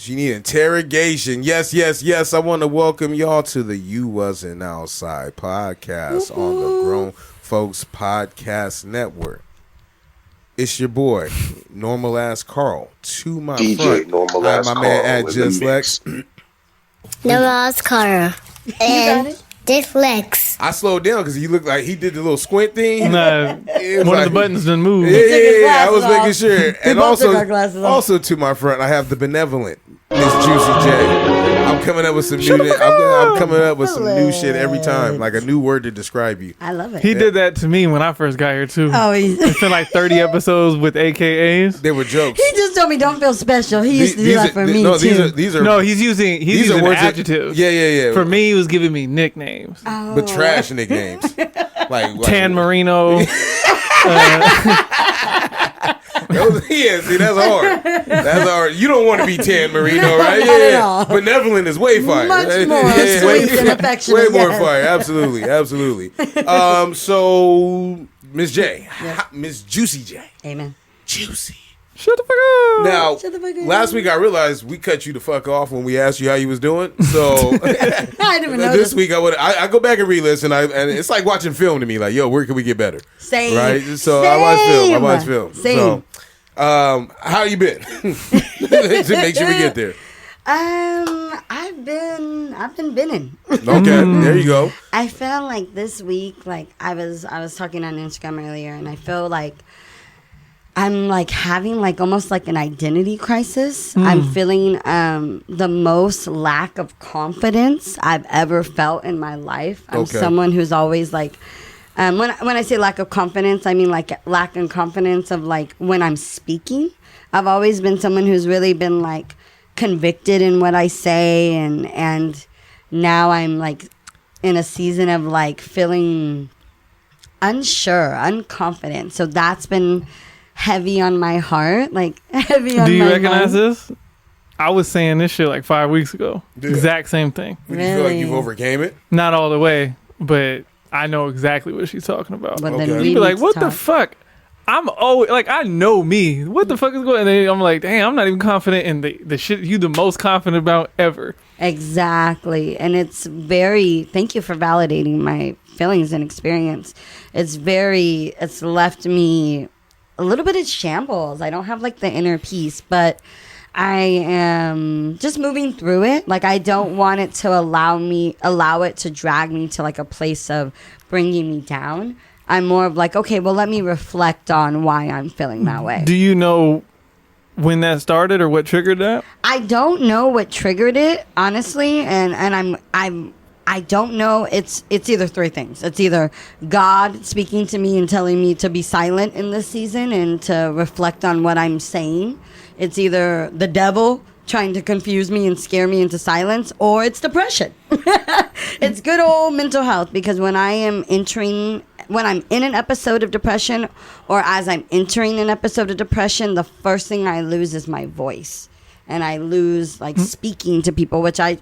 She need interrogation. Yes, yes, yes. I want to welcome y'all to the You Wasn't Outside podcast on the Grown Folks Podcast Network. It's your boy, Normal Ass Carl. To my DJ front, Normal Ass my Carl man at in Just the Lex. Normal Ass Carl. And Just Lex. I slowed down because he looked like he did the little squint thing. Nah, one of the buttons didn't move. Yeah, I was making sure. And both took our glasses off. also to my front, I have the benevolent Miss Juicy J. I'm coming up with some new. I'm coming up with some new shit every time, like a new word to describe you. I love it. He did that to me when I first got here too. Oh, It's been like 30 episodes with AKAs. They were jokes. He just told me don't feel special. He used to do that for me no, too. These are No, he's using words that- adjectives. Yeah. For me, he was giving me nicknames. But trash nicknames. like Tan Marino. Yeah, see, that's hard. That's hard. You don't want to be Tan Marino, right? Not at all. Benevolent is way fire. Much more sweet and affectionate. Way more yes. fire. Absolutely. So Miss J, Miss Juicy J, Amen. Juicy. Shut the fuck up. Now, Shut the fuck up. last week I realized we cut you the fuck off when we asked you how you was doing. So I didn't even know this week I go back and re-listen, and it's like watching film to me. Like, yo, where can we get better? Same. Right. So Same. I watch film. Same. So, how you been? To make sure we get there. I've been binning. Okay, there you go. I feel like this week, like I was talking on Instagram earlier, and I feel like I'm like having like almost like an identity crisis. I'm feeling the most lack of confidence I've ever felt in my life. I'm Okay. someone who's always like, when I say lack of confidence, I mean like lack of confidence of like when I'm speaking. I've always been someone who's really been like convicted in what I say, and now I'm like in a season of like feeling unsure, unconfident. So that's been heavy on my heart, like heavy on my Do you recognize mind. this? I was saying this shit like 5 weeks ago. Dude. Exact same thing. Do you feel like Really? you've overcame it? Not all the way, but I know exactly what she's talking about. But Okay. then we You'd be like, need to what the talk. fuck? I'm always like, I know me. What the fuck is going on? And then I'm like, damn, I'm not even confident in the shit you the most confident about ever. Exactly. And it's thank you for validating my feelings and experience. It's left me a little bit of shambles. I don't have like the inner peace, but I am just moving through it. Like I don't want it to allow it to drag me to like a place of bringing me down. I'm more of like, okay, well, let me reflect on why I'm feeling that way. Do you know when that started or what triggered that? I don't know what triggered it, honestly, and I don't know. It's either three things. It's either God speaking to me and telling me to be silent in this season and to reflect on what I'm saying. It's either the devil trying to confuse me and scare me into silence, or it's depression. It's good old mental health, because when I'm in an episode of depression, or as I'm entering an episode of depression, the first thing I lose is my voice. And I lose like speaking to people, which I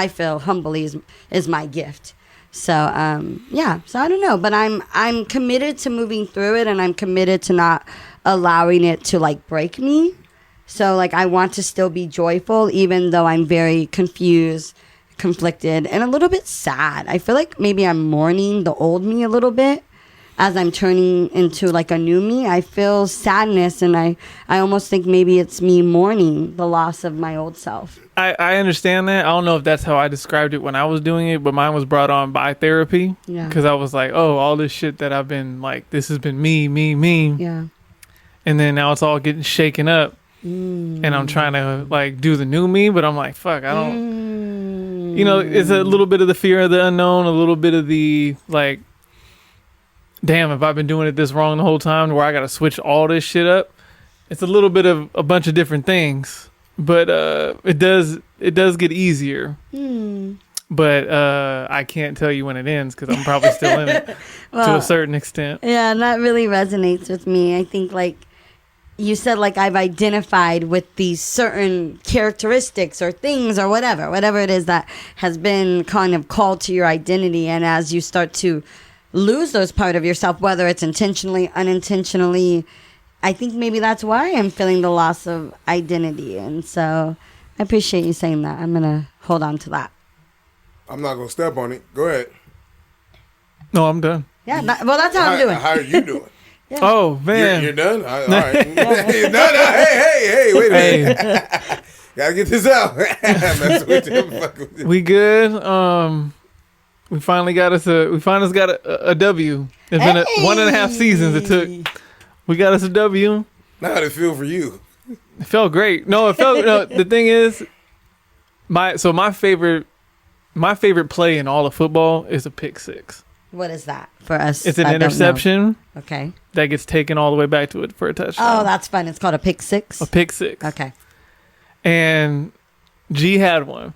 feel humbly is my gift. So so I don't know, but I'm committed to moving through it, and I'm committed to not allowing it to like break me. So like I want to still be joyful, even though I'm very confused, conflicted, and a little bit sad. I feel like maybe I'm mourning the old me a little bit as I'm turning into like a new me. I feel sadness, and I almost think maybe it's me mourning the loss of my old self. I understand that. I don't know if that's how I described it when I was doing it, but mine was brought on by therapy. Yeah. Because I was like, oh, all this shit that I've been like, this has been me. Yeah. And then now it's all getting shaken up. And I'm trying to like do the new me, but I'm like, fuck, I don't, you know, it's a little bit of the fear of the unknown, a little bit of the like, damn, if I've been doing it this wrong the whole time where I got to switch all this shit up. It's a little bit of a bunch of different things, but it does get easier. But I can't tell you when it ends because I'm probably still in it to a certain extent. Yeah, that really resonates with me. I think like you said, like I've identified with these certain characteristics or things or whatever it is that has been kind of called to your identity. And as you start to lose those part of yourself, whether it's intentionally, unintentionally, I think maybe that's why I'm feeling the loss of identity. And so I appreciate you saying that. I'm gonna hold on to that. I'm not gonna step on it. Go ahead. No, I'm done. Yeah. Well, that's how I'm doing. How are you doing? Yeah. Oh man, You're done. All right. No. Hey. Wait a minute. Gotta get this out. Messing with you. Fuck with you. we good. We finally got a W. It's been 1.5 seasons. It took. We got us a W. Now how did it feel for you? It felt great. No, it felt. No, the thing is, my favorite play in all of football is a pick six. What is that for us? It's an that don't know? interception Okay. that gets taken all the way back to it for a touchdown. Oh, that's fun. It's called a pick six. A pick six. Okay. And G had one.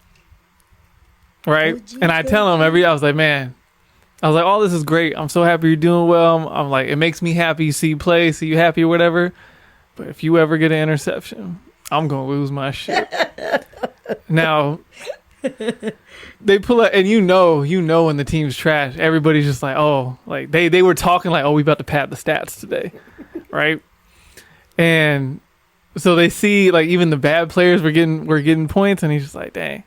Right? And I tell him I was like, man, oh, this is great. I'm so happy you're doing well. I'm like, it makes me happy to see you play, see you happy or whatever. But if you ever get an interception, I'm going to lose my shit. Now, they pull up, and you know when the team's trash, everybody's just like, oh, like they were talking like, oh, we about to pad the stats today. Right? And so they see like even the bad players were getting points, and he's just like, dang.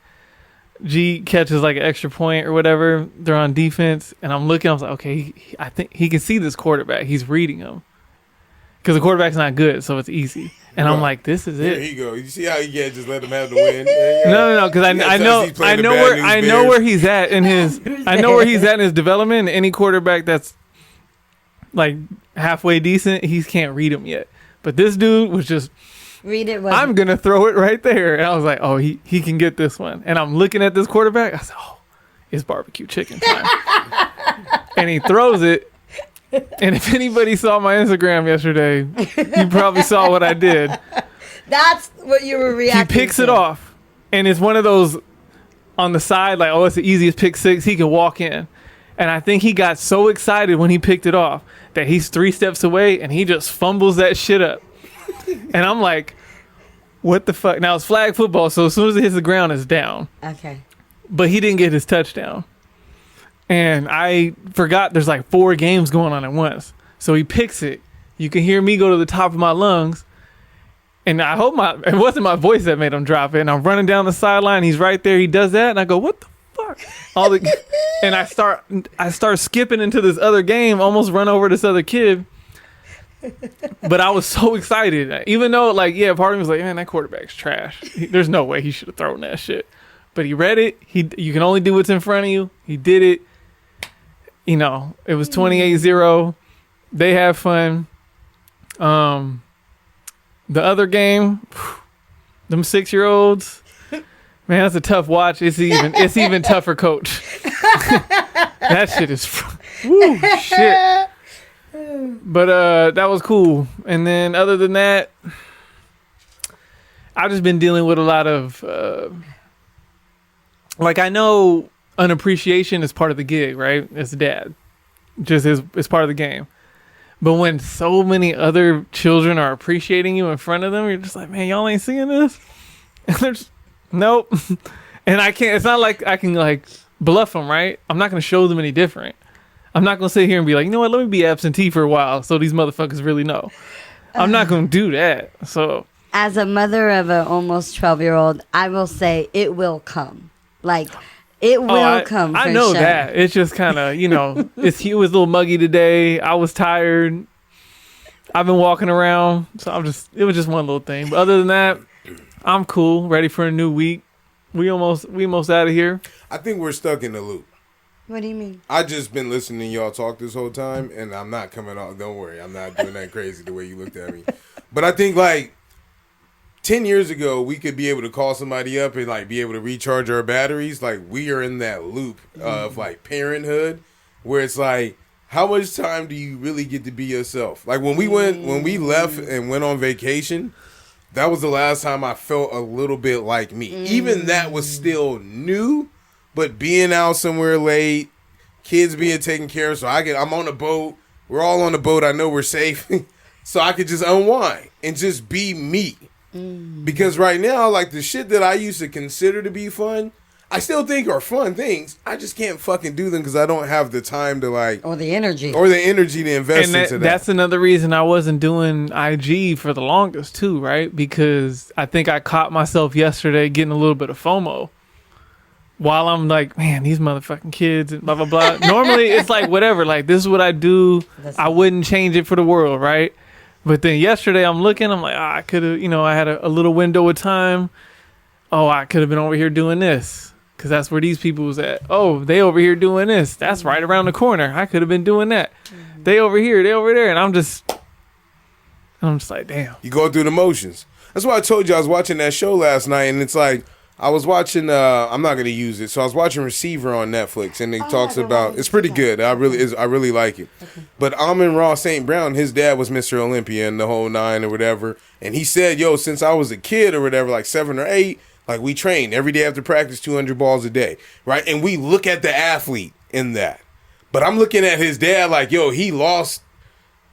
G catches like an extra point or whatever. They're on defense, and I'm looking. I was like, okay, I think he can see this quarterback. He's reading him because the quarterback's not good, so it's easy. And I'm like, this is it. Here you go. You see how you can't just let him have the win? No, because I know where he's at in his development. Any quarterback that's like halfway decent, he can't read him yet. But this dude was just. Read it. I'm going to throw it right there. And I was like, oh, he can get this one. And I'm looking at this quarterback. I said, oh, it's barbecue chicken time. And he throws it. And if anybody saw my Instagram yesterday, you probably saw what I did. That's what you were reacting He picks it off. And it's one of those on the side, like, oh, it's the easiest pick six. He can walk in. And I think he got so excited when he picked it off that he's 3 steps away and he just fumbles that shit up. And I'm like, what the fuck? Now it's flag football, so as soon as it hits the ground, it's down. Okay. But he didn't get his touchdown. And I forgot there's like 4 games going on at once. So he picks it. You can hear me go to the top of my lungs. And I hope it wasn't my voice that made him drop it. And I'm running down the sideline. He's right there. He does that. And I go, what the fuck? And I start skipping into this other game, almost run over this other kid. But I was so excited, even though, like, yeah, part of me was like, man, that quarterback's trash. There's no way he should have thrown that shit. But he read it. You can only do what's in front of you. He did it. You know, it was 28-0. They have fun. The other game, them 6-year-olds, man, that's a tough watch. It's even tougher, coach. That shit is, woo, shit. But that was cool. And then other than that, I've just been dealing with a lot of like, I know an appreciation is part of the gig, right? As dad, just it's part of the game. But when so many other children are appreciating you in front of them, you're just like, man, y'all ain't seeing this. And they're just, nope. And I can't. It's not like I can like bluff them, right? I'm not gonna show them any different. I'm not going to sit here and be like, you know what, let me be absentee for a while so these motherfuckers really know. I'm not going to do that. So, as a mother of an almost 12-year-old, I will say it will come. Like, it will come. I know sure. That. It's just kind of, you know, it was a little muggy today. I was tired. I've been walking around. So it was just one little thing. But other than that, I'm cool. Ready for a new week. We almost out of here. I think we're stuck in the loop. What do you mean? I just been listening to y'all talk this whole time, and I'm not coming off. Don't worry, I'm not doing that crazy the way you looked at me. But I think like 10 years ago, we could be able to call somebody up and like be able to recharge our batteries. Like we are in that loop of like parenthood, where it's like, how much time do you really get to be yourself? Like when we left and went on vacation, that was the last time I felt a little bit like me. Even that was still new. But being out somewhere late, kids being taken care of, so I'm on the boat. We're all on the boat. I know we're safe. So I could just unwind and just be me. Because right now, like the shit that I used to consider to be fun, I still think are fun things. I just can't fucking do them because I don't have the time to like Or the energy. to invest into that. That's another reason I wasn't doing IG for the longest too, right? Because I think I caught myself yesterday getting a little bit of FOMO. While I'm like, man, these motherfucking kids and blah, blah, blah. Normally, it's like, whatever. Like, this is what I do. I wouldn't change it for the world, right? But then yesterday, I'm looking. I'm like, I could have, I had a little window of time. Oh, I could have been over here doing this. Because that's where these people was at. Oh, they over here doing this. That's right around the corner. I could have been doing that. They over here. They over there. And I'm just like, damn. You go through the motions. That's why I told you I was watching that show last night. And it's like, I was watching, I'm not going to use it. So I was watching Receiver on Netflix, and it talks about, it's pretty good. I really like it. Okay. But Amon-Ra St. Brown, his dad was Mr. Olympia and the whole nine or whatever. And he said, since I was a kid or whatever, like 7 or 8, like we trained every day after practice, 200 balls a day, right? And we look at the athlete in that. But I'm looking at his dad like, he lost,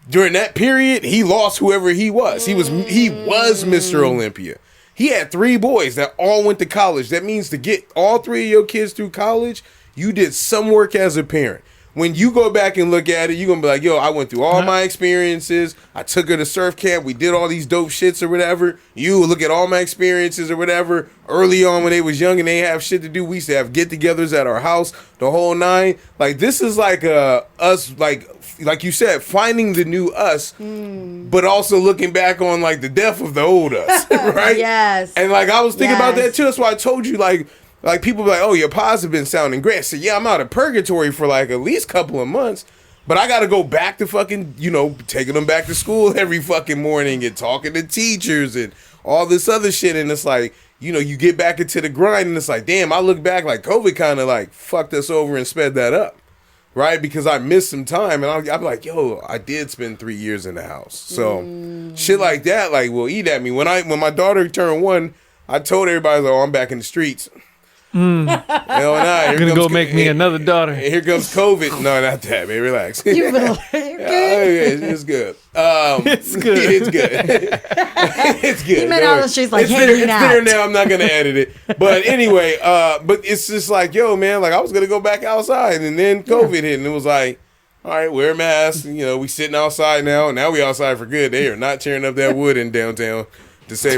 during that period, he lost whoever he was. He was Mr. Olympia. He had 3 boys that all went to college. That means to get all 3 of your kids through college, you did some work as a parent. When you go back and look at it, you're going to be like, I went through all my experiences. I took her to surf camp. We did all these dope shits or whatever. You look at all my experiences or whatever. Early on when they was young and they have shit to do, we used to have get-togethers at our house, the whole 9. Like, this is like us, like you said, finding the new us, but also looking back on like the death of the old us, right? Yes. And like I was thinking about that too. That's why I told you like people be like, oh, your pods have been sounding great. I said, yeah, I'm out of purgatory for like at least a couple of months, but I got to go back to fucking, taking them back to school every fucking morning and talking to teachers and all this other shit. And it's like, you get back into the grind and it's like, damn, I look back like COVID kind of like fucked us over and sped that up. Right, because I missed some time, and I'm like, I did spend 3 years in the house, so shit like that, like, will eat at me. When my daughter turned 1, I told everybody, I'm back in the streets. You're gonna go make me another daughter. Here comes COVID. No, not that, man. Relax. You're good. It's good. It's good. It's good. It's good. He meant all the streets like, it's there now. I'm not gonna edit it. But anyway, but it's just like, man, like I was gonna go back outside, and then COVID hit, and it was like, all right, wear a mask. We sitting outside now, and now we outside for good. They are not tearing up that wood in downtown to say.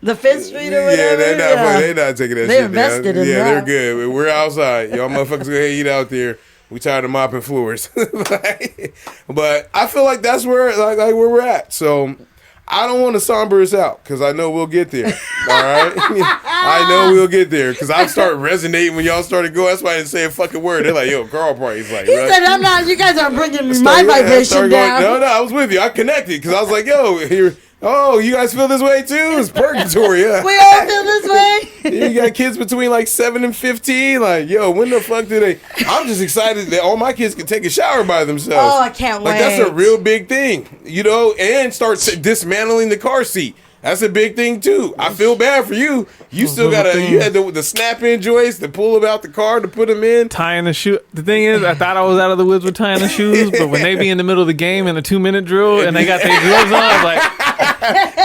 The Fifth Street or whatever. Yeah, they're not taking that they shit invested down. in Yeah, that. they're good. We're outside. Y'all motherfuckers go ahead and eat out there. We tired of mopping floors. But I feel like that's where where we're at. So I don't want to somber us out because I know we'll get there. All right? I know we'll get there because I started resonating when y'all started going. That's why I didn't say a fucking word. They're like, Carl Price. Like, he said, I'm not, you guys aren't bringing my vibration down. No, I was with you. I connected because I was like, here. Oh, you guys feel this way too? It's purgatory, yeah. We all feel this way. You got kids between like 7 and 15. Like, when the fuck do they? I'm just excited that all my kids can take a shower by themselves. Oh, I can't wait. Like, that's a real big thing, and start dismantling the car seat. That's a big thing too. I feel bad for you. You still you had the snap-in joints to pull them out the car to put them in. Tying the shoe. The thing is, I thought I was out of the woods with tying the shoes, but when they be in the middle of the game in a 2-minute drill and they got their gloves on, I was like,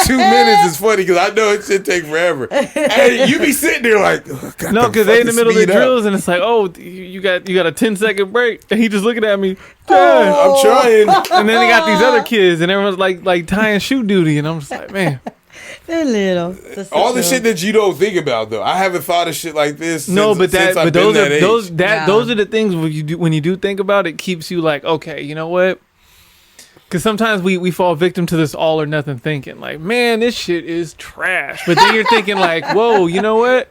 2 minutes is funny because I know it should take forever. And you be sitting there like, no, because they in the middle of the drills and it's like, you got a 10-second break, and he just looking at me. I'm trying. And then they got these other kids, and everyone's like tying shoe duty, and I'm just like, man. They're little. All the shit that you don't think about though. I haven't thought of shit like this. No, those are the things when you do think about it, keeps you like, okay, you know what? Because sometimes we fall victim to this all or nothing thinking, like, man, this shit is trash. But then you're thinking like, whoa, you know what?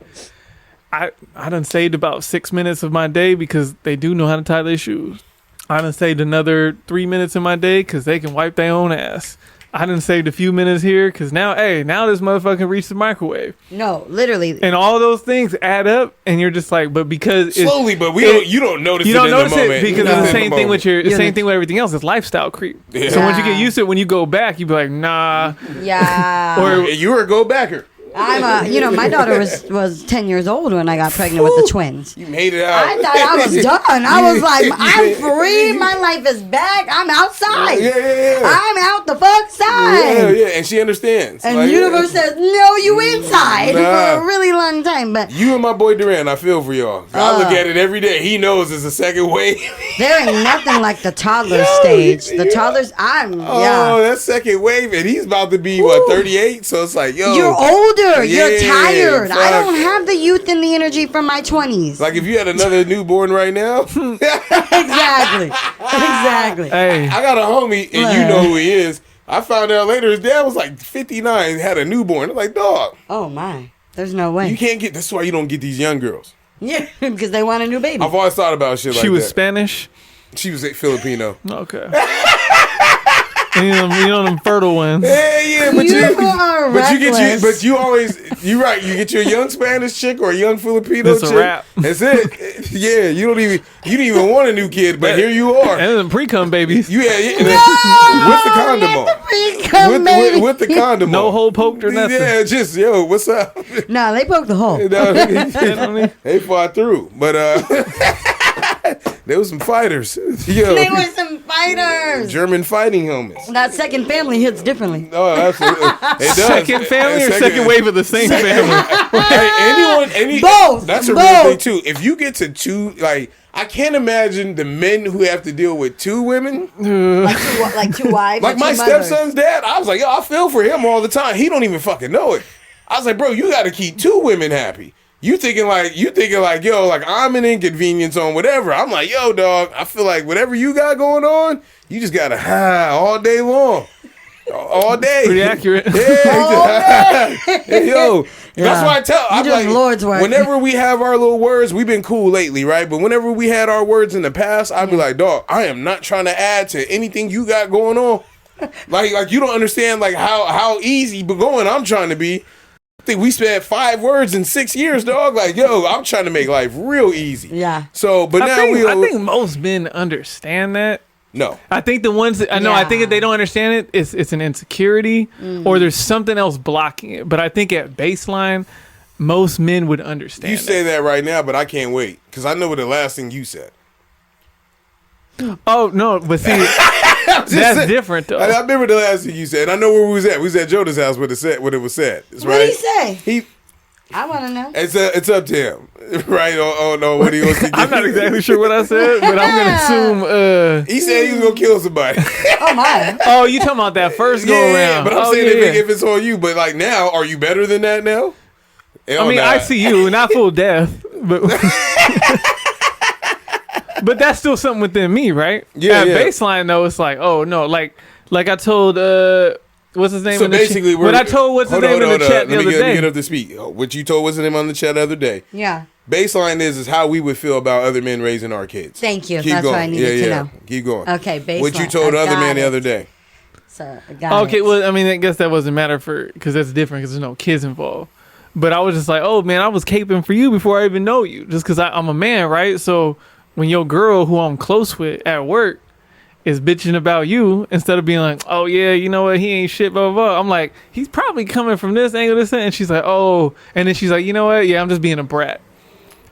I done saved about 6 minutes of my day because they do know how to tie their shoes. I done saved another 3 minutes in my day because they can wipe their own ass. I done saved a few minutes here because now this motherfucker reached the microwave. No, literally. And all those things add up, and you're just like, but because slowly, but you don't notice it in the moment. Because it's the same thing with same thing with everything else. It's lifestyle creep. Yeah. So once you get used to it, when you go back, you be like, nah. Yeah. Or you're a go backer. My daughter was 10 years old when I got pregnant with the twins. You made it out. I thought I was done. I was like, I'm free. My life is back. I'm outside. Yeah. I'm out the fuck side. Yeah, and she understands. And like, universe says, no, you inside for a really long time. But you and my boy Duran, I feel for y'all. I look at it every day. He knows it's a second wave. there ain't nothing like the toddler stage. The toddlers, that second wave, and he's about to be, 38? So it's like, yo. You're older. You're tired. Fuck. I don't have the youth and the energy from my 20s. Like if you had another newborn right now. Exactly. Hey, I got a homie, and you know who he is. I found out later his dad was like 59, had a newborn. I'm like, dog. Oh, my. There's no way. You can't get, that's why you don't get these young girls. Yeah, because they want a new baby. I've always thought about shit like that. she was Spanish. She was Filipino. Okay. You know them fertile ones. Yeah, but You are reckless. you always, you're right. You get your young Spanish chick or a young Filipino That's a chick. wrap. That's it. Yeah, you didn't even want a new kid, but here you are. And them pre-cum babies. With the condom on. With the condom on. No hole poked or nothing. Yeah, just, yo, what's up? Nah, they poked the hole. They fought through, but there was some fighters. Yo, They were some fighters. German fighting helmets. That second family hits differently. Oh, absolutely. It does. Second family or second wave of the same family? Both. That's a real thing too. If you get to two, like, I can't imagine the men who have to deal with two women. Like two wives. Like or my two mothers. stepson's dad, I was like, yo, I feel for him all the time. He don't even fucking know it. I was like, bro, you got to keep two women happy. You thinking like, yo, like I'm an inconvenience on whatever. I'm like, yo, dog, I feel like whatever you got going on, you just gotta all day long. All day. Pretty accurate. Yeah. Yo, that's why I tell. I'm doing like, Lord's work. whenever we have our little words, we've been cool lately, right? But whenever we had our words in the past, I'd be like, dog, I am not trying to add to anything you got going on. Like you don't understand like how easy but going I'm trying to be. I think we spent 5 words in 6 years, dog. Like, yo, I'm trying to make life real easy. Yeah. So, but I think most men understand that. No. I think the ones that I think if they don't understand it, it's an insecurity or there's something else blocking it. But I think at baseline, most men would understand. You say that right now, but I can't wait because I know what the last thing you said. Oh no, but see, that's different though. I remember the last thing you said. I know where we was at. We was at Jonah's house when it was said. That's What did right. he say? I want to know. It's up to him, right? Oh no, what he wants to do. I'm not exactly sure what I said, but I'm gonna assume. He said he was gonna kill somebody. Oh my. Oh, you talking about that first go around? But I'm saying if it's on you, but like now, are you better than that now? I mean, I see you, not full death, but but that's still something within me, right? Yeah. At baseline though, it's like, oh no, like I told what's his name? So in the basically, what I told what's his name in the chat the other Let me day. get up to speak. What you told what's his name on the chat the other day? Yeah. Baseline is how we would feel about other men raising our kids. Thank you. Keep That's going. what I needed to know. Keep going. Okay, baseline. What you told the other man the other day. So, got Okay, it. well, I mean, I guess that wasn't matter because that's different because there's no kids involved. But I was just like, oh man, I was caping for you before I even know you, just because I'm a man, right? So when your girl, who I'm close with at work, is bitching about you, instead of being like, oh yeah, you know what, he ain't shit, blah blah blah. I'm like, he's probably coming from this angle, this, and she's like, oh, and then she's like, you know what, yeah, I'm just being a brat.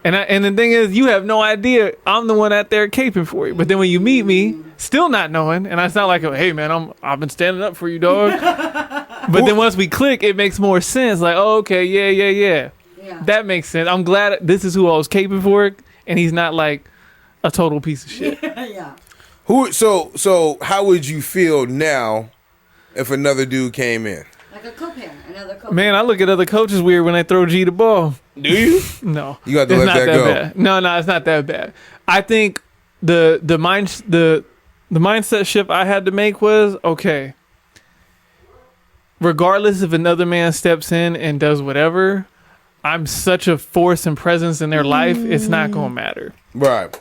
And the thing is, you have no idea I'm the one out there caping for you. But then when you meet me, still not knowing, and I sound like, hey man, I've been standing up for you, dog. But then once we click, it makes more sense. Like, oh, okay, yeah. That makes sense. I'm glad this is who I was caping for, and he's not like a total piece of shit. Yeah. So how would you feel now if another dude came in? Like a co-parent, another co-parent. Man, I look at other coaches weird when they throw G the ball. Do you? No, You got to it's let not that go. bad. No, it's not that bad. I think the mindset shift I had to make was, okay, regardless if another man steps in and does whatever, I'm such a force and presence in their life, it's not gonna matter. Right.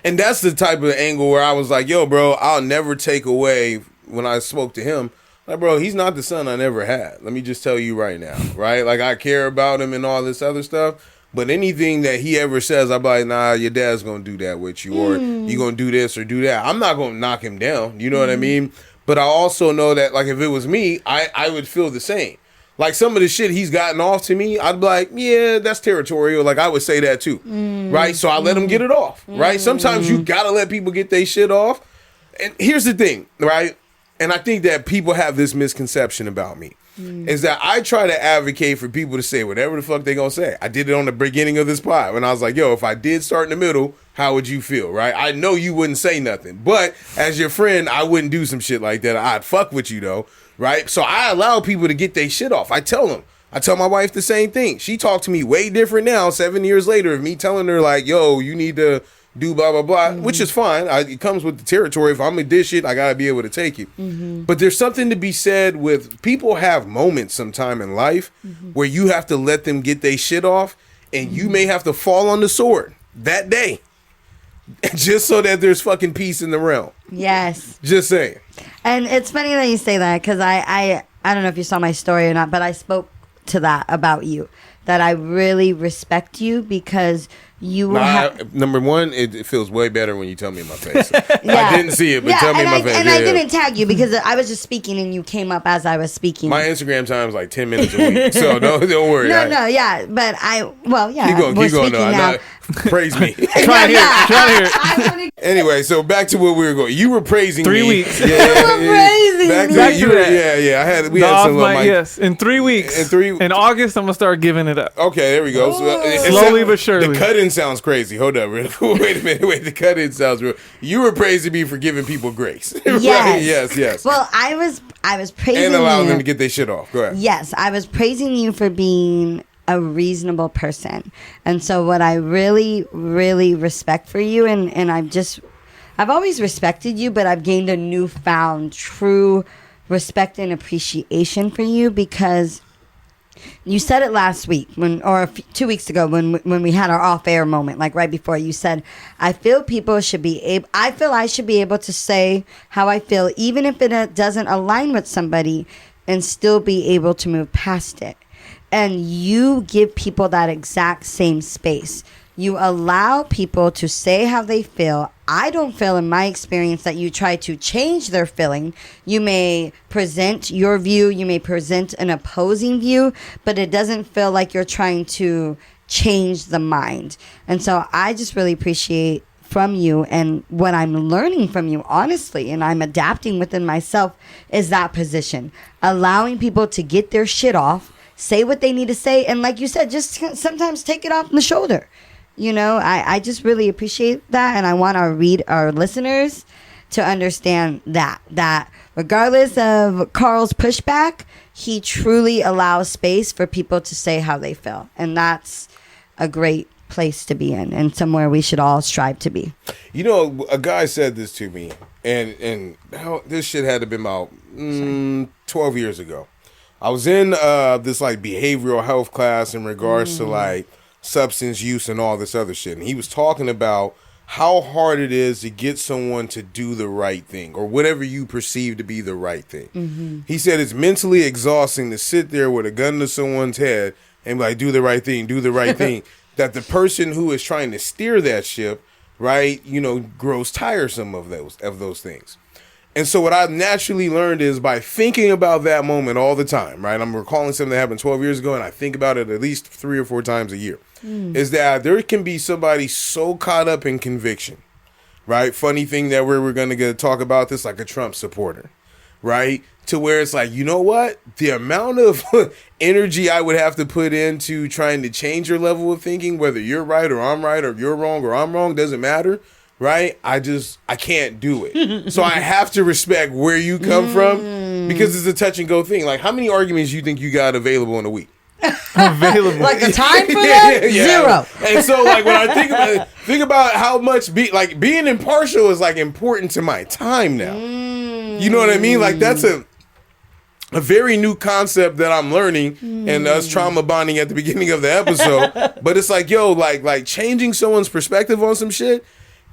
And that's the type of angle where I was like, yo, bro, I'll never take away when I spoke to him. Like, bro, he's not the son I never had. Let me just tell you right now, right? Like, I care about him and all this other stuff. But anything that he ever says, I'm like, nah, your dad's going to do that with you. Or you going to do this or do that. I'm not going to knock him down. You know what I mean? But I also know that, like, if it was me, I would feel the same. Like some of the shit he's gotten off to me, I'd be like, yeah, that's territorial. Like I would say that too, right? So I let him get it off, right? Sometimes you gotta let people get their shit off. And here's the thing, right? And I think that people have this misconception about me, is that I try to advocate for people to say whatever the fuck they gonna say. I did it on the beginning of this pod when I was like, yo, if I did start in the middle, how would you feel, right? I know you wouldn't say nothing, but as your friend, I wouldn't do some shit like that. I'd fuck with you though. Right? So I allow people to get their shit off. I tell them. I tell my wife the same thing. She talked to me way different now, 7 years later, of me telling her like, yo, you need to do blah, blah, blah, which is fine. It comes with the territory. If I'm going to dish it, I got to be able to take it. But there's something to be said with people have moments sometime in life where you have to let them get their shit off, and you may have to fall on the sword that day. Just so that there's fucking peace in the realm. Yes. Just saying. And it's funny that you say that, because I don't know if you saw my story or not, but I spoke to that about you, that I really respect you because you number one, it feels way better when you tell me in my face. I didn't see it, but tell me in my face. And I didn't tag you because I was just speaking and you came up as I was speaking. My Instagram time is like 10 minutes a week, so don't worry. But Keep going. No, praise me. Try to hear it. Anyway, so back to where we were going. You were praising 3 me. weeks. You were praising me. Back to that. Yeah. We had some little yes. In 3 weeks. In August, I'm gonna start giving it up. Okay, there we go. So, Slowly but surely. The cut-in sounds crazy. Hold up. Wait a minute. The cut-in sounds real. You were praising me for giving people grace. Yes. Yes. Well, I was praising and allowing you. them to get their shit off. Go ahead. Yes, I was praising you for being a reasonable person. And so what I really, really respect for you, and I've always respected you, but I've gained a newfound true respect and appreciation for you, because you said it last week 2 weeks ago when we had our off-air moment, like right before. You said, I feel I should be able to say how I feel, even if it doesn't align with somebody, and still be able to move past it. And you give people that exact same space. You allow people to say how they feel. I don't feel in my experience that you try to change their feeling. You may present your view, you may present an opposing view, but it doesn't feel like you're trying to change the mind. And so I just really appreciate from you, and what I'm learning from you, honestly, and I'm adapting within myself, is that position. Allowing people to get their shit off, say what they need to say, and like you said, just sometimes take it off the shoulder. You know, I just really appreciate that, and I want our listeners to understand that regardless of Carl's pushback, he truly allows space for people to say how they feel, and that's a great place to be in, and somewhere we should all strive to be. You know, a guy said this to me, and this shit had to be about 12 years ago. I was in this like behavioral health class in regards to like substance use and all this other shit. And he was talking about how hard it is to get someone to do the right thing, or whatever you perceive to be the right thing. He said it's mentally exhausting to sit there with a gun to someone's head and be like, do the right thing, do the right thing. That the person who is trying to steer that ship, right, you know, grows tiresome of those things. And so what I've naturally learned is by thinking about that moment all the time, right? I'm recalling something that happened 12 years ago, and I think about it at least 3 or 4 times a year, is that there can be somebody so caught up in conviction, right? Funny thing that we're going to talk about this like a Trump supporter, right? To where it's like, you know what? The amount of energy I would have to put into trying to change your level of thinking, whether you're right or I'm right, or you're wrong or I'm wrong, doesn't matter. Right? I can't do it. So I have to respect where you come from, because it's a touch and go thing. Like, how many arguments you think you got available in a week? Available. Like the time for that? Zero. And so like when I think about how much being impartial is like important to my time now. You know what I mean? Like that's a very new concept that I'm learning, and us trauma bonding at the beginning of the episode. But it's like, yo, like changing someone's perspective on some shit.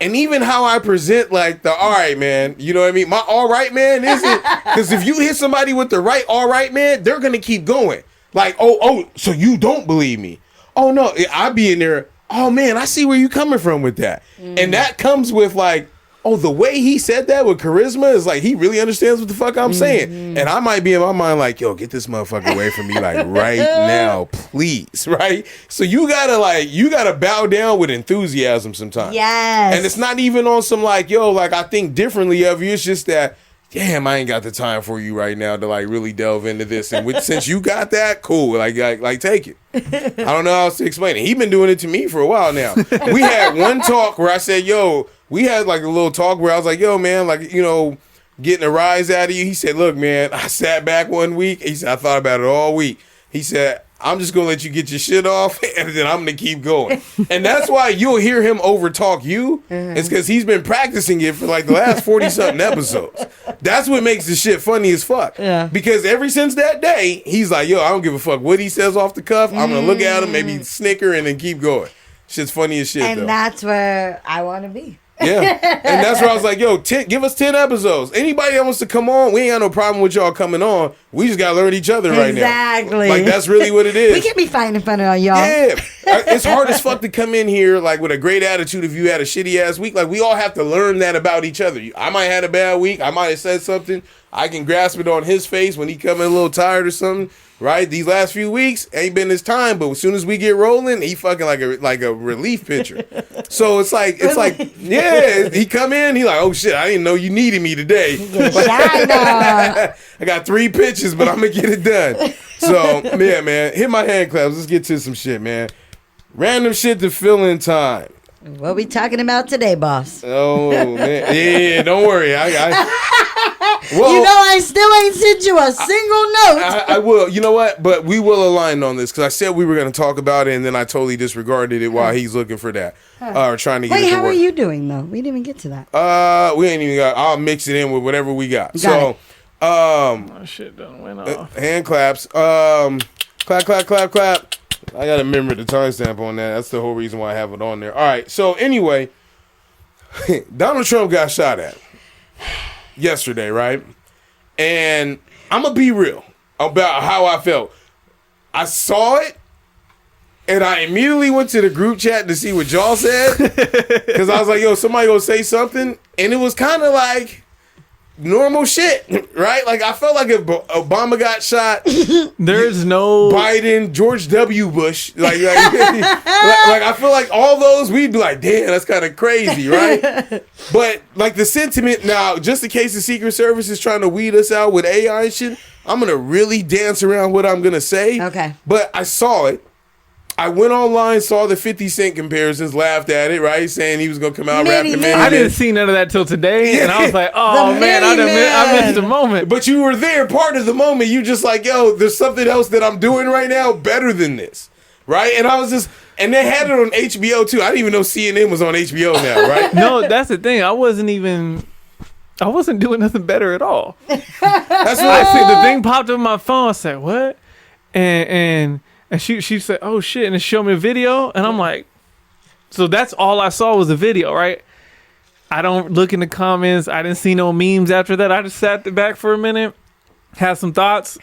And even how I present, like, the all right, man, you know what I mean? My all right, man, isn't, because if you hit somebody with the right all right, man, they're going to keep going. Like, oh, so you don't believe me. Oh, no, I be in there, oh, man, I see where you coming from with that. And that comes with, like, oh, the way he said that with charisma is like he really understands what the fuck I'm saying. And I might be in my mind like, yo, get this motherfucker away from me like right now, please, right? So you gotta bow down with enthusiasm sometimes. Yes. And it's not even on some like, yo, like I think differently of you. It's just that, damn, I ain't got the time for you right now to like really delve into this. And since you got that, cool, like take it. I don't know how else to explain it. He been doing it to me for a while now. We had one talk where I said, yo, we had like a little talk where I was like, yo, man, like, you know, getting a rise out of you. He said, look, man, I sat back one week. He said, I thought about it all week. He said, I'm just going to let you get your shit off and then I'm going to keep going. And that's why you'll hear him over talk you. It's because he's been practicing it for like the last 40 something episodes. That's what makes the shit funny as fuck. Yeah. Because ever since that day, he's like, yo, I don't give a fuck what he says off the cuff. I'm going to look at him, maybe snicker and then keep going. Shit's funny as shit, and though. that's where I want to be. Yeah. And that's where I was like, yo, give us 10 episodes. Anybody that wants to come on, we ain't got no problem with y'all coming on. We just got to learn each other right now. Exactly. Like, that's really what it is. We can't be fighting in front of y'all. Yeah. It's hard as fuck to come in here, like, with a great attitude if you had a shitty-ass week. Like, we all have to learn that about each other. I might have had a bad week. I might have said something. I can grasp it on his face when he come in a little tired or something. Right, these last few weeks ain't been his time, but as soon as we get rolling, he fucking like a relief pitcher. So it's like, yeah, he come in, he like, oh shit, I didn't know you needed me today. I got 3 pitches, but I'm gonna get it done. So yeah, man, hit my hand claps. Let's get to some shit, man. Random shit to fill in time. What we talking about today, boss? Oh man, yeah, don't worry, well, you know I still ain't sent you a single note. I will. You know what? But we will align on this because I said we were going to talk about it, and then I totally disregarded it while he's looking for that or trying to get. Wait, it to how work. are you doing though? We didn't even get to that. We ain't even got. I'll mix it in with whatever we got. My shit done went off. Hand claps. Clap, clap, clap, clap. I got to remember the timestamp on that. That's the whole reason why I have it on there. All right. So anyway, Donald Trump got shot at yesterday, right? And I'm going to be real about how I felt. I saw it, and I immediately went to the group chat to see what y'all said. Because I was like, yo, somebody gonna say something. And it was kind of like normal shit, right? Like, I felt like if Obama got shot, there's no Biden, George W. Bush, like I feel like all those, we'd be like, damn, that's kind of crazy, right? But like the sentiment now, just in case the Secret Service is trying to weed us out with AI and shit, I'm gonna really dance around what I'm gonna say. Okay. But I saw it. I went online, saw the 50 Cent comparisons, laughed at it, right? Saying he was going to come out rapping. I didn't see none of that till today, and I was like, oh, man, I missed the moment. But you were there, part of the moment. You just like, yo, there's something else that I'm doing right now better than this, right? And I was just, and they had it on HBO, too. I didn't even know CNN was on HBO now, right? No, that's the thing. I wasn't doing nothing better at all. That's what I see. The thing popped up on my phone. I said, what? And she said, oh shit, and it showed me a video, and I'm like, so that's all I saw was a video, right? I don't look in the comments. I didn't see no memes after that. I just sat back for a minute, had some thoughts,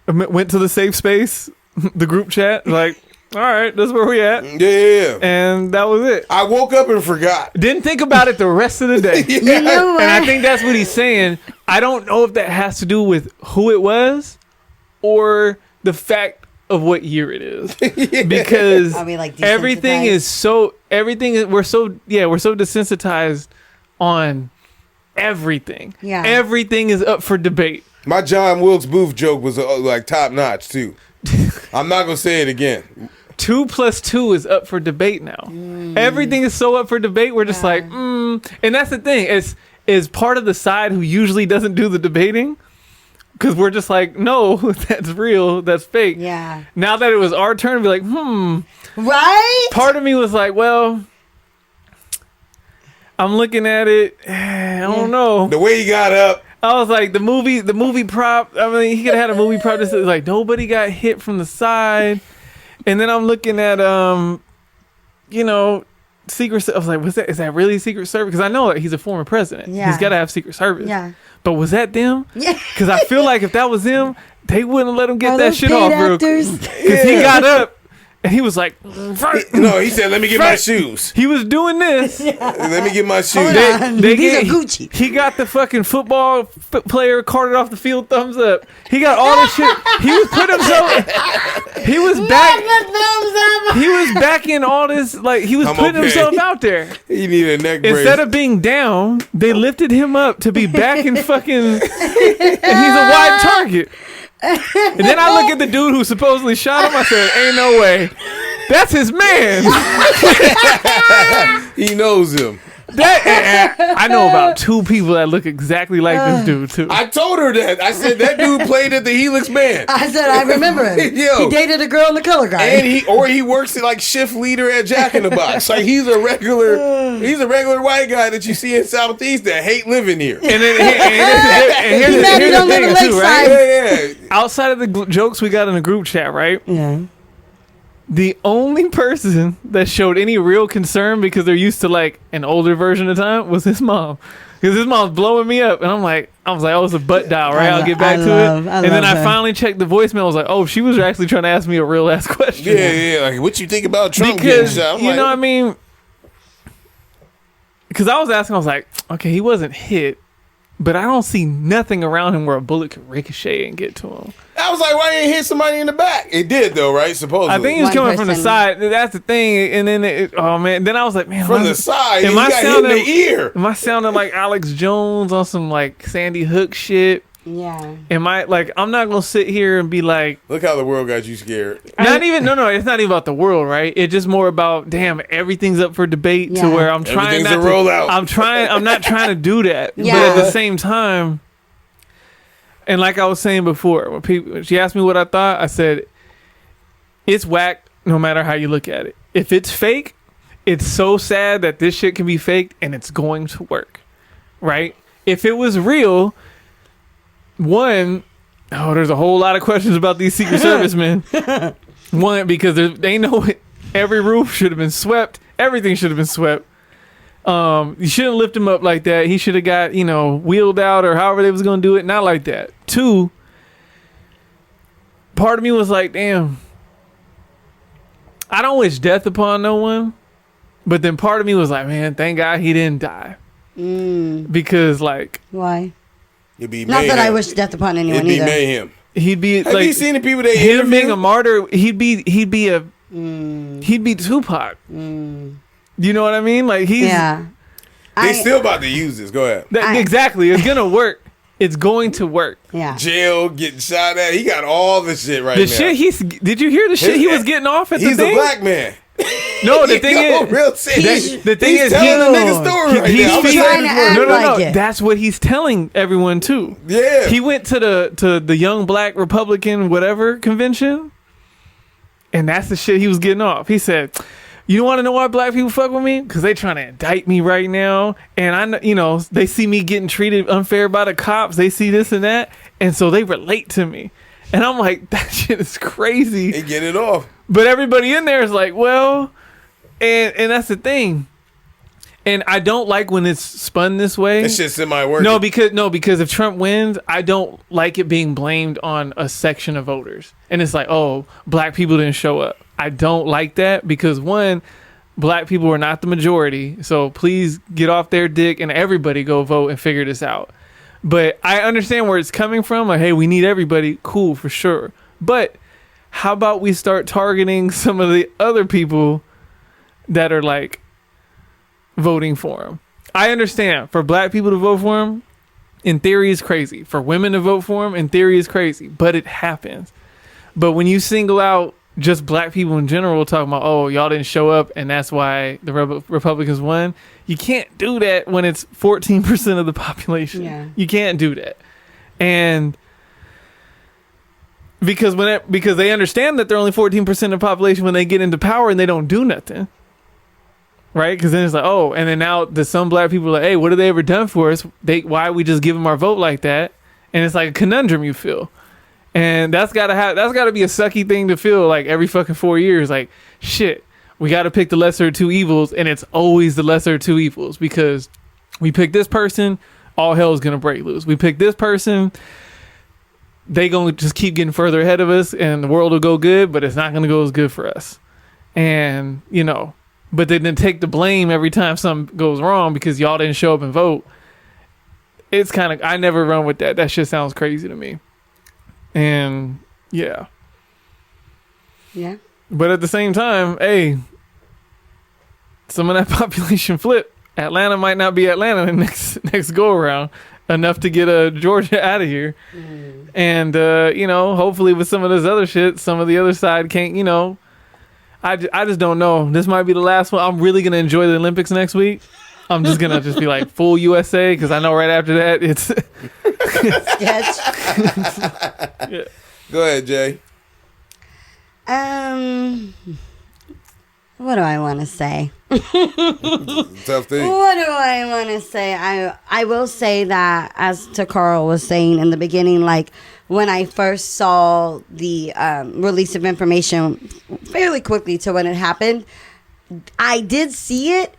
went to the safe space, the group chat, like, all right, that's where we at. Yeah. And that was it. I woke up and forgot. Didn't think about it the rest of the day. Yeah. You know what? And I think that's what he's saying. I don't know if that has to do with who it was or the fact of what year it is. Because I mean, like, everything is so we're so desensitized on everything. Yeah. Everything is up for debate. My John Wilkes Booth joke was like top notch too. I'm not gonna say it again. 2 + 2 is up for debate now. Everything is so up for debate. We're just like, and that's the thing. Is part of the side who usually doesn't do the debating. Because we're just like, no, that's real, that's fake. Yeah. Now that it was our turn to be like, Right? part of me was like, well, I'm looking at it, I don't know. The way he got up. I was like, the movie prop, I mean, he could have had a movie prop that says like, nobody got hit from the side. And then I'm looking at, Secret Service. I was like, is that really Secret Service? Because I know that he's a former president. Yeah. He's got to have Secret Service. Yeah. But was that them? Yeah. Because I feel like if that was him, they wouldn't let him get Are that those shit paid off real quick. actors? Because he got up And he was like, No, he said, let me get my shoes. He was doing this. Let me get my shoes. These are Gucci. He got the fucking football player carted off the field thumbs up. He got all this shit. He was put himself. He was back. He was back in all this. Like he was putting himself out there. He needed a neck brace. Instead of being down, they lifted him up to be back in fucking. And he's a wide target. And then I look at the dude who supposedly shot him. I said, ain't no way. That's his man. He knows him. I know about 2 people that look exactly like this dude, too. I told her that. I said, that dude played at the Helix Band. I said, I remember him. Yo. He dated a girl in the color guy. And he works at like shift leader at Jack in the Box. Like he's a regular white guy that you see in Southeast that hate living here. And then here's the thing, too, right? Yeah. Outside of the jokes we got in the group chat, right? Yeah. The only person that showed any real concern because they're used to like an older version of time was his mom. Because his mom's blowing me up. And I was like, oh, it's a butt dial, right? I'll get back to it. And then I finally checked the voicemail. I was like, oh, she was actually trying to ask me a real ass question. Yeah. Like, what you think about Trump because, getting shot? You know what I mean? Because I was asking, I was like, okay, he wasn't hit. But I don't see nothing around him where a bullet could ricochet and get to him. I was like, why didn't it hit somebody in the back? It did though, right? Supposedly. I think he was One coming from the person. side. That's the thing. And then, oh man, then I was like, man, from the side. am He I got hit in sounding- the ear. Am I sounding like Alex Jones on some like Sandy Hook shit? Yeah. Am I like, I'm not going to sit here and be like, Look how the world got you scared. no, it's not even about the world, right? It's just more about, damn, everything's up for debate to Yeah. where I'm trying Everything's not a to roll out. I'm not trying to do that. Yeah. But at the same time, and like I was saying before, when she asked me what I thought, I said, it's whack no matter how you look at it. If it's fake, it's so sad that this shit can be faked and it's going to work, right? If it was real, there's a whole lot of questions about these Secret Service men. One, because they know every roof should have been swept. Everything should have been swept. You shouldn't lift him up like that. He should have got, wheeled out or however they was going to do it. Not like that. 2, part of me was like, damn, I don't wish death upon no one. But then part of me was like, man, thank God he didn't die. Because like, Why? It'd be Not mayhem. that I wish death upon anyone It'd be either. mayhem. he'd be Have like, you seen the people that him interview? being a martyr, he'd be Tupac. You know what I mean? Like he's Yeah. They still about to use this. Go ahead. exactly. It's gonna work. It's going to work. Yeah. Jail, getting shot at. He got all the shit right The now. shit did you hear the shit he was getting off at the He's thing? a black man. No, the thing is, real shit. the thing He's is, telling the nigga story right he's now. I'm trying saying to it act for- no. like it. That's what he's telling everyone too. Yeah. He went to the Young Black Republican whatever convention, and that's the shit he was getting off. He said, "You want to know why black people fuck with me? Because they trying to indict me right now, and I know, they see me getting treated unfair by the cops. They see this and that, and so they relate to me." And I'm like, that shit is crazy. They get it off. But everybody in there is like, well, and that's the thing. And I don't like when it's spun this way. That shit semi-working. because if Trump wins, I don't like it being blamed on a section of voters. And it's like, oh, black people didn't show up. I don't like that because one, black people are not the majority. So please get off their dick and everybody go vote and figure this out. But I understand where it's coming from. Like, hey, we need everybody. Cool, for sure. But how about we start targeting some of the other people that are like voting for him? I understand for black people to vote for him, in theory, is crazy. For women to vote for him, in theory, is crazy. But it happens. But when you single out just black people in general, talking about, oh, y'all didn't show up and that's why the Republicans won, you can't do that when it's 14% of the population. Yeah. You can't do that. And because they understand that they're only 14% of the population when they get into power and they don't do nothing. Right? Because then it's like, oh, and then now some black people are like, hey, what have they ever done for us? Why we just give them our vote like that? And it's like a conundrum you feel. And that's gotta be a sucky thing to feel like every fucking 4 years. Like, shit, we gotta pick the lesser of two evils, and it's always the lesser of two evils because we pick this person, all hell is gonna break loose. We pick this person, they gonna just keep getting further ahead of us, and the world will go good, but it's not gonna go as good for us. and but they didn't take the blame every time something goes wrong because y'all didn't show up and vote. It's kind of, I never run with that. That shit sounds crazy to me. And yeah. But at the same time, hey, some of that population flip. Atlanta might not be Atlanta the next go around enough to get Georgia out of here. And hopefully with some of this other shit, some of the other side can't. I just don't know. This might be the last one. I'm really gonna enjoy the Olympics next week. I'm just gonna be like full USA because I know right after that it's Sketch. yeah. Go ahead, Jay. What do I want to say? Tough thing. What do I want to say? I will say that, as to Carl was saying in the beginning, like when I first saw the release of information fairly quickly to when it happened, I did see it,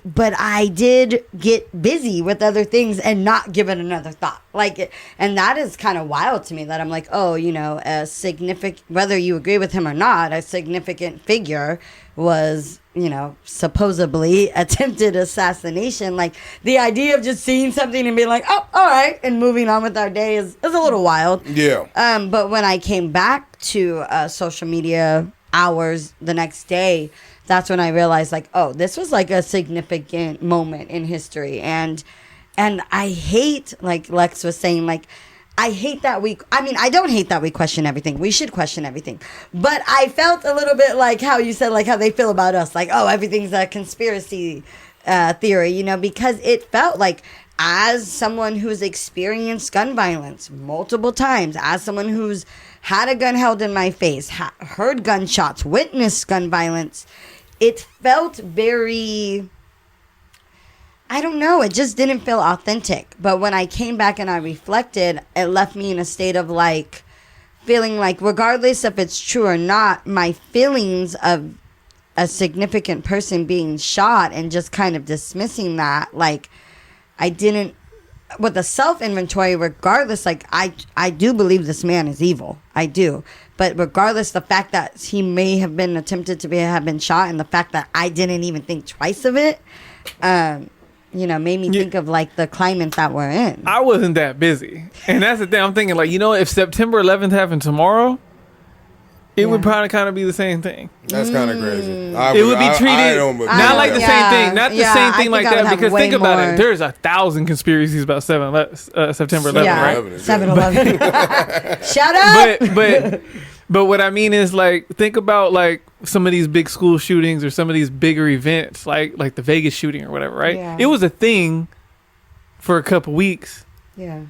but I did get busy with other things and not give it another thought. And that is kind of wild to me that I'm like, a significant, whether you agree with him or not, a significant figure was, supposedly attempted assassination. Like the idea of just seeing something and being like, oh, all right, and moving on with our day is a little wild. Yeah. But when I came back to social media hours the next day, that's when I realized, like, oh, this was like a significant moment in history. And I hate, like Lex was saying, like, I hate that I don't hate that we question everything. We should question everything. But I felt a little bit like how you said, like how they feel about us. Like, oh, everything's a conspiracy theory, because it felt like, as someone who's experienced gun violence multiple times, as someone who's had a gun held in my face, heard gunshots, witnessed gun violence, it felt very, I don't know, it just didn't feel authentic. But when I came back and I reflected, it left me in a state of like, feeling like regardless if it's true or not, my feelings of a significant person being shot and just kind of dismissing that, like, I didn't, with the self-inventory, regardless, like, I do believe this man is evil. I do. But regardless, the fact that he may have been attempted to have been shot, and the fact that I didn't even think twice of it, made me think of, like, the climate that we're in. I wasn't that busy. And that's the thing. I'm thinking, like, if September 11th happened tomorrow, it would probably kind of be the same thing. That's kind of crazy. It would be treated not like the same thing. Not the same thing like that. Because think about it. There's 1,000 conspiracies about September 11th, right? 7-Eleven. Shut up! But what I mean is, like, think about, like, some of these big school shootings or some of these bigger events, like the Vegas shooting or whatever, right? Yeah. It was a thing for a couple weeks. Yeah.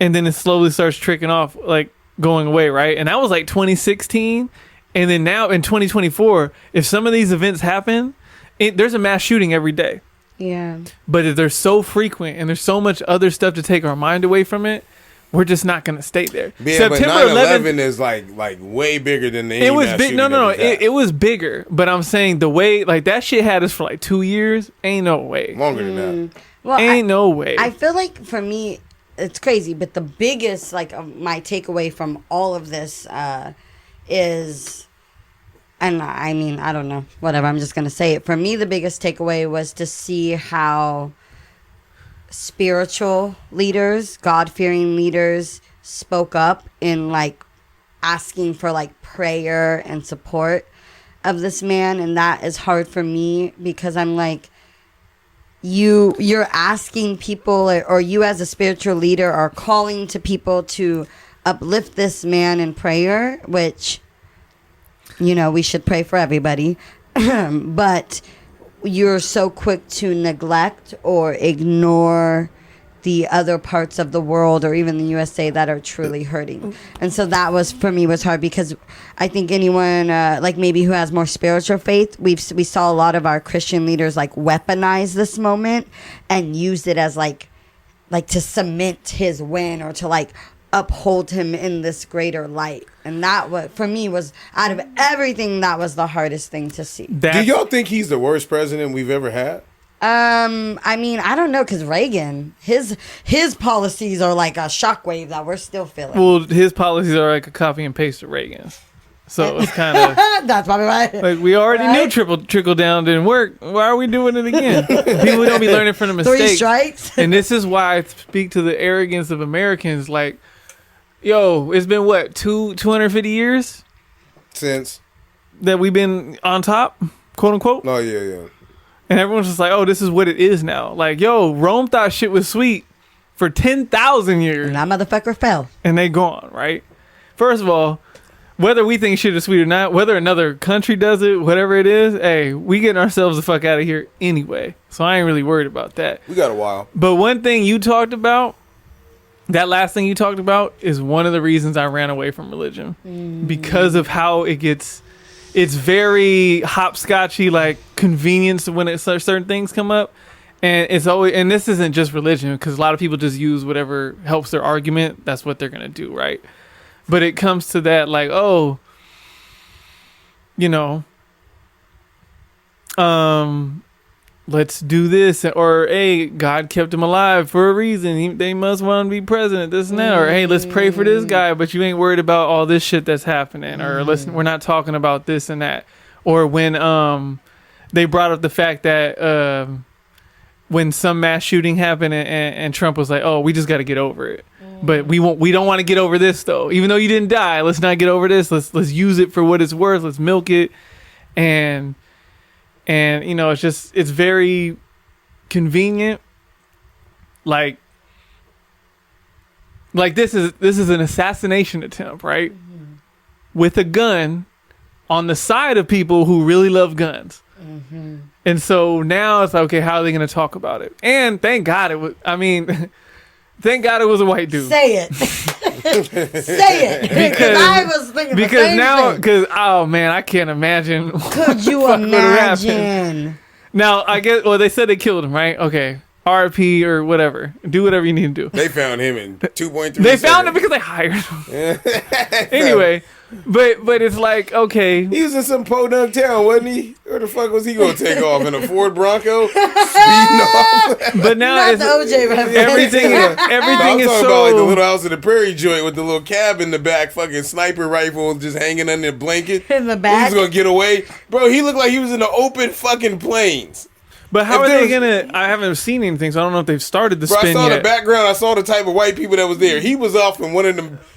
And then it slowly starts tricking off, like, going away, right? And that was like 2016. And then now in 2024, if some of these events happen, there's a mass shooting every day. Yeah. But if they're so frequent and there's so much other stuff to take our mind away from it, we're just not going to stay there. Yeah, September but 9/11 is like way bigger than the. It was big. No. It was bigger. But I'm saying the way, like, that shit had us for like 2 years. Ain't no way. Longer than that. Well, ain't no way. I feel like for me, it's crazy, but the biggest, like, my takeaway from all of this is, and I mean, I don't know, whatever, I'm just going to say it. For me, the biggest takeaway was to see how spiritual leaders, God-fearing leaders spoke up in, like, asking for, like, prayer and support of this man. And that is hard for me because I'm like, you're asking people, or you as a spiritual leader are calling to people to uplift this man in prayer, which, we should pray for everybody. But you're so quick to neglect or ignore the other parts of the world or even the USA that are truly hurting. And so that was, for me, was hard because I think anyone like maybe who has more spiritual faith, we saw a lot of our Christian leaders like weaponize this moment and use it as like to cement his win or to like uphold him in this greater light. And that was, for me, was out of everything, that was the hardest thing to see. Do y'all think he's the worst president we've ever had? I mean, I don't know, because Reagan, his policies are like a shockwave that we're still feeling. Well, his policies are like a copy and paste of Reagan's. So it's kind of that's probably right. like we already knew trickle down didn't work. Why are we doing it again? People don't be learning from the mistakes. 3 strikes. And this is why I speak to the arrogance of Americans. Like, yo, it's been what 250 years Since that we've been on top, quote unquote. no, yeah. And everyone's just like, oh, this is what it is now. Like, yo, Rome thought shit was sweet for 10,000 years. And that motherfucker fell. And they gone, right? First of all, whether we think shit is sweet or not, whether another country does it, whatever it is, hey, we getting ourselves the fuck out of here anyway. So I ain't really worried about that. We got a while. But one thing you talked about, that last thing you talked about, is one of the reasons I ran away from religion. Because of how it gets... It's very hopscotchy, like convenience when certain things come up, and it's always. And this isn't just religion, because a lot of people just use whatever helps their argument. That's what they're gonna do, right? But it comes to that, like, oh, you know, let's do this, or hey, God kept him alive for a reason. They must want to be president, this and that, or hey, let's pray for this guy, but you ain't worried about all this shit that's happening, or listen, we're not talking about this and that. Or when they brought up the fact that when some mass shooting happened and Trump was like, oh, we just got to get over it, but we don't want to get over this though, even though you didn't die. Let's not get over this. Let's use it for what it's worth. Let's milk it. And you know, it's very convenient. Like this is an assassination attempt, right? With a gun on the side of people who really love guns. And so now it's like, okay, how are they going to talk about it? And thank God it was. I mean, thank God it was a white dude. Say it. Say it. Because I was thinking the same thing. Because oh man, I can't imagine. Could you imagine? Now I guess. Well, they said they killed him, right? Okay, RP or whatever. Do whatever you need to do. They found him in 2.3. They found him because they hired him. Anyway, but it's like, okay, he was in some podunk town, wasn't he? Where the fuck was he gonna take off in a Ford Bronco? Speeding off. But now Not it's, the OJ reference. everything I'm is talking so about like the Little House of the Prairie joint with the little cab in the back, fucking sniper rifle just hanging under a blanket. In the He back. was gonna get away, bro. He looked like he was in the open fucking plains. But how If are they there's- gonna? I haven't seen anything, so I don't know if they've started the Bro, I spin saw yet. the background. I saw the type of white people that was there. He was off in one of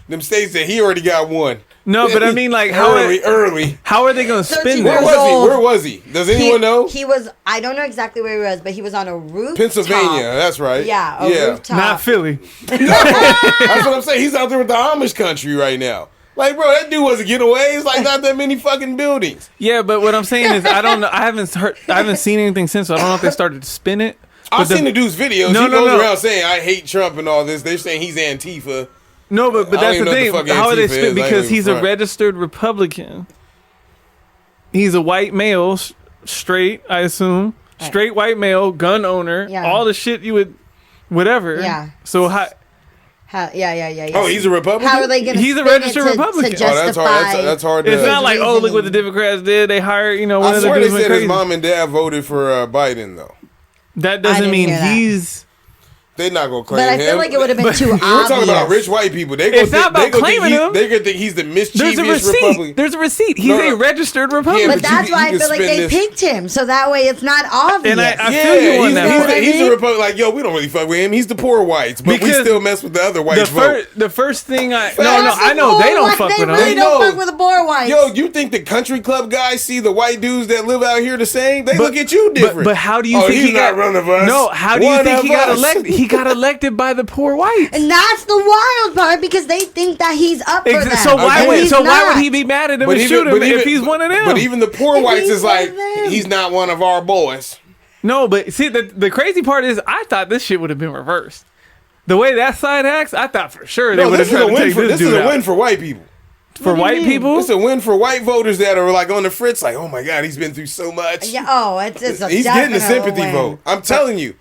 them states that he already got one. No, but I mean, like, early. how are they gonna spin 13 Where that? years was he? old. Where was he? Does anyone know? He was, I don't know exactly where he was, but he was on a rooftop. Pennsylvania. That's right. Yeah, a rooftop. Not Philly. That's what I'm saying. He's out there with the Amish country right now. Like, bro, that dude wasn't getting away. It's like not that many fucking buildings. Yeah, but what I'm saying is, I don't know. I haven't seen anything since. So I don't know if they started to spin it. I've seen the dude's videos. No, he no, goes no. around saying, I hate Trump and all this. They're saying he's Antifa. No, but I don't that's even the know thing. what the fuck How are they Antifa spin? is. I ain't Because even he's a front. registered Republican. He's a white male, straight, I assume. Straight white male, gun owner. Yeah. All the shit you would, whatever. Yeah. So how? Yeah. Oh, he's a Republican? How are they going to He's a spin it registered to Republican. justify? Oh, that's hard. It's to, not like, oh, look what the Democrats did. They hired, one I of the swear they dudes went said his crazy. mom and dad voted for Biden, though. That I doesn't didn't mean hear that. he's. They're not gonna claim But I him. feel like it would have been too We're obvious. talking about rich white people. They It's not about claiming him. They're gonna think he's the There's mischievous a receipt. Republican. There's a receipt. He's No, no. a registered Yeah, Republican. But but that's you why I can feel like spin they this- picked him, so that way it's not obvious. And I feel Yeah, you on he's, that. he's, You know what I he's mean? a Republican. Like, yo, we don't really fuck with him. He's the poor whites, but we Because still mess with the other whites. the first thing I Facts. I know they don't fuck with him. They really They don't know. fuck with the poor whites. Yo, you think the country club guys see the white dudes that live out here the same? They But- look at you different. But how do you think he's he got? not one of us? No, how do you One think he of got us. elected? He got elected by the poor whites. And that's the wild part because they think that he's up for them. So why Okay. would He's why not. would he be mad at him and shoot him if he's one of them? But even the poor whites he's is one like, of them. he's not one of our boys. No, but see, the crazy part is I thought this shit would have been reversed. The way that side acts, I thought for sure they No, would have this is tried a to win take for this this is dude a win out. for white people. For white people. It's a win for white voters that are like on the fritz, like, oh my god, he's been through so much. Yeah, it's a He's getting the definite sympathy win. vote. I'm telling you.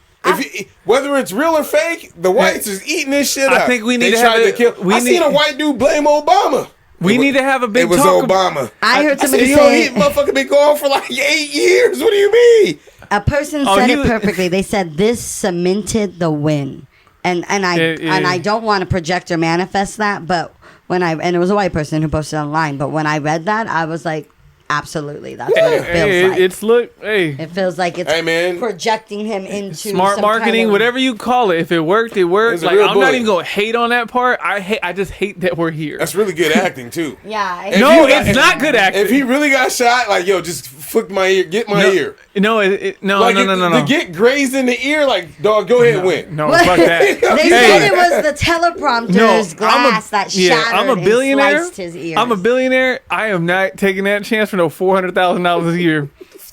Whether it's real or fake, the whites is eating this shit I up. think we need They to tried have it- kill. we I seen need- a white dude blame Obama. We need to have a big It was talk. Obama. I heard I said, somebody yo, say he motherfucker been gone for like 8 years. What do you mean? a person Oh, said he it was- perfectly. They said this cemented the win, and Yeah. I don't want to project or manifest that, but and it was a white person who posted online, but when I read that, I was like, absolutely, that's what it feels like. It feels like it's hey, man. projecting him into smart marketing, kind of, whatever you call it. If it worked, it worked. Like, I'm not even gonna hate on that part. I just hate that we're here. That's really good acting too. Yeah. No, it's not good acting. If he really got shot, like, yo, just flick my ear, get my ear. No, no. To get grazed in the ear, like, dog, go ahead and win. No, fuck that. They said it was the teleprompter's glass that shattered I'm a billionaire. and sliced his ears. I'm a billionaire. I am not taking that chance for no $400,000 a year.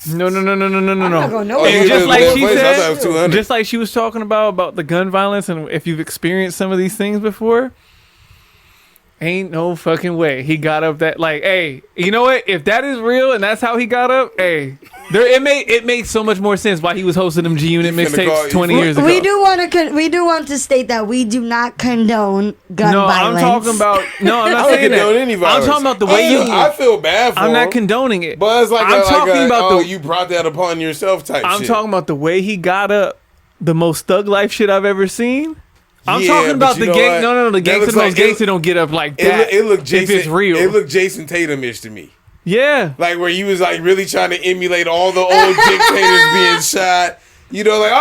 No. I'm not going nowhere. And just like she I thought it was said, 200. just like she was talking about the gun violence, and if you've experienced some of these things before, ain't no fucking way he got up that, like, hey, you know what? If that is real and that's how he got up, hey, it makes so much more sense why he was hosting them G-Unit mixtapes 20 years ago. We do want to state that we do not condone gun violence. I'm talking about I'm not saying condone that. any violence. I'm talking about the way I feel bad for I'm him. not condoning it. But it's like I'm talking about you brought that upon yourself type I'm shit. talking about the way he got up, the most thug life shit I've ever seen. I'm Yeah, talking about but you the know gang. what? No, the That gangster looks most like gangster don't get up like that. It looked Jason. If it's real. It looked Jason Tatum-ish to me. Yeah. Like where you was like really trying to emulate all the old dictators being shot. You know, like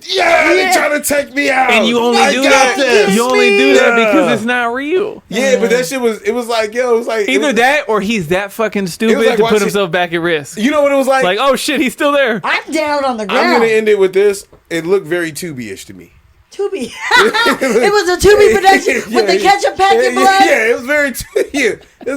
they're trying to take me out. And you only do that. You only do that because it's not real. Yeah, but that shit was. It was like either that or he's that fucking stupid like to put watching- himself back at risk. You know what it was like? Like, oh shit, he's still there. I'm down on the ground. I'm gonna end it with this. It looked very Tubi-ish to me. Tubi. It was a Tubi production with the ketchup packet blood. Yeah, it was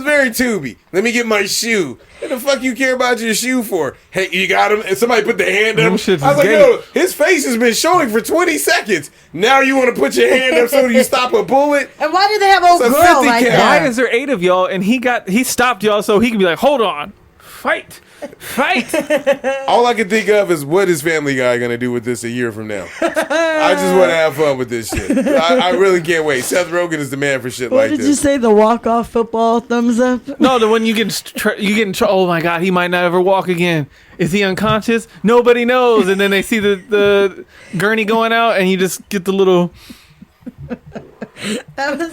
very Tubi. Let me get my shoe. What the fuck you care about your shoe for? Hey, you got him? And somebody put the hand up. I was like, yo, his face has been showing for 20 seconds. Now you want to put your hand up so you stop a bullet? And why do they have old It's a girl 50 like cal. that? Why is there 8 of y'all and he stopped y'all so he can be like, hold on, fight. All I can think of is what is Family Guy gonna do with this a year from now? I just want to have fun with this shit. I really can't wait. Seth Rogen is the man for shit like this. What did you say? The walk-off football thumbs up? No, the one you get oh my god, he might not ever walk again. Is he unconscious? Nobody knows. And then they see the gurney going out, and you just get the little.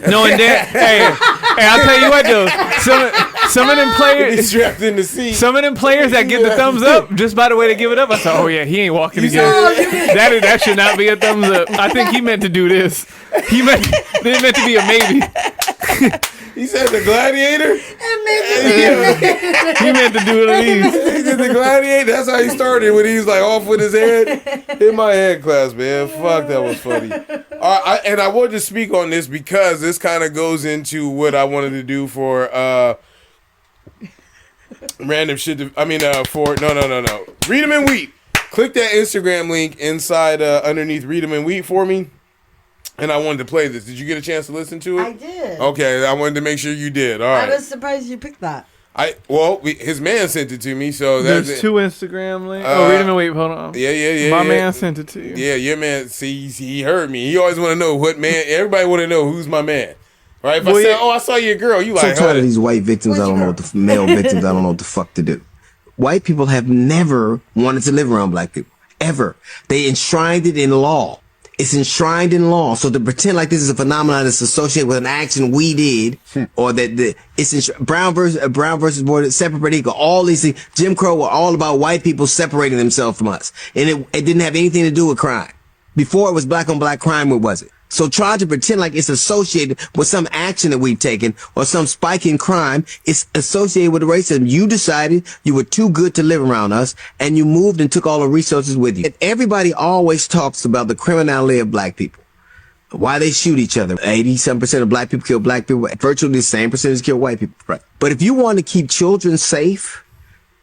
No, and then hey, I'll tell you what though, some of them players He's strapped in the seat. Some of them players that get the thumbs up just by the way they give it up, I thought, oh yeah, he ain't walking again. That should not be a thumbs up. I think he meant to do this. They meant to be a maybe. He said the Gladiator. He meant to do it. He did the Gladiator. That's how he started when he was like off with his head. In my head class, man. Fuck, that was funny. And I wanted to speak on this because this kind of goes into what I wanted to do for random shit. For no. Read 'em and Wheat. Click that Instagram link inside underneath Read 'em and Wheat for me. And I wanted to play this. Did you get a chance to listen to it? I did. Okay, I wanted to make sure you did. All right. I was surprised you picked that. His man sent it to me, so that's There's 2 Instagram links. Read them and wait. Hold on. Yeah. My man sent it to you. Yeah, your man. See, he heard me. He always want to know what man. Everybody want to know who's my man, right? If I say, I saw your girl, you like. I'm tired of these white victims. I don't know what the male victims. I don't know what the fuck to do. White people have never wanted to live around black people ever. They enshrined it in law. It's enshrined in law. So to pretend like this is a phenomenon that's associated with an action we did, or that it's Brown versus Board, separate equal, all these things. Jim Crow were all about white people separating themselves from us. And it didn't have anything to do with crime. Before it was black on black crime, what was it? So trying to pretend like it's associated with some action that we've taken or some spike in crime, it's associated with racism. You decided you were too good to live around us and you moved and took all the resources with you. And everybody always talks about the criminality of black people. Why they shoot each other. 80% of black people kill black people. Virtually the same percentage kill white people. Right. But if you want to keep children safe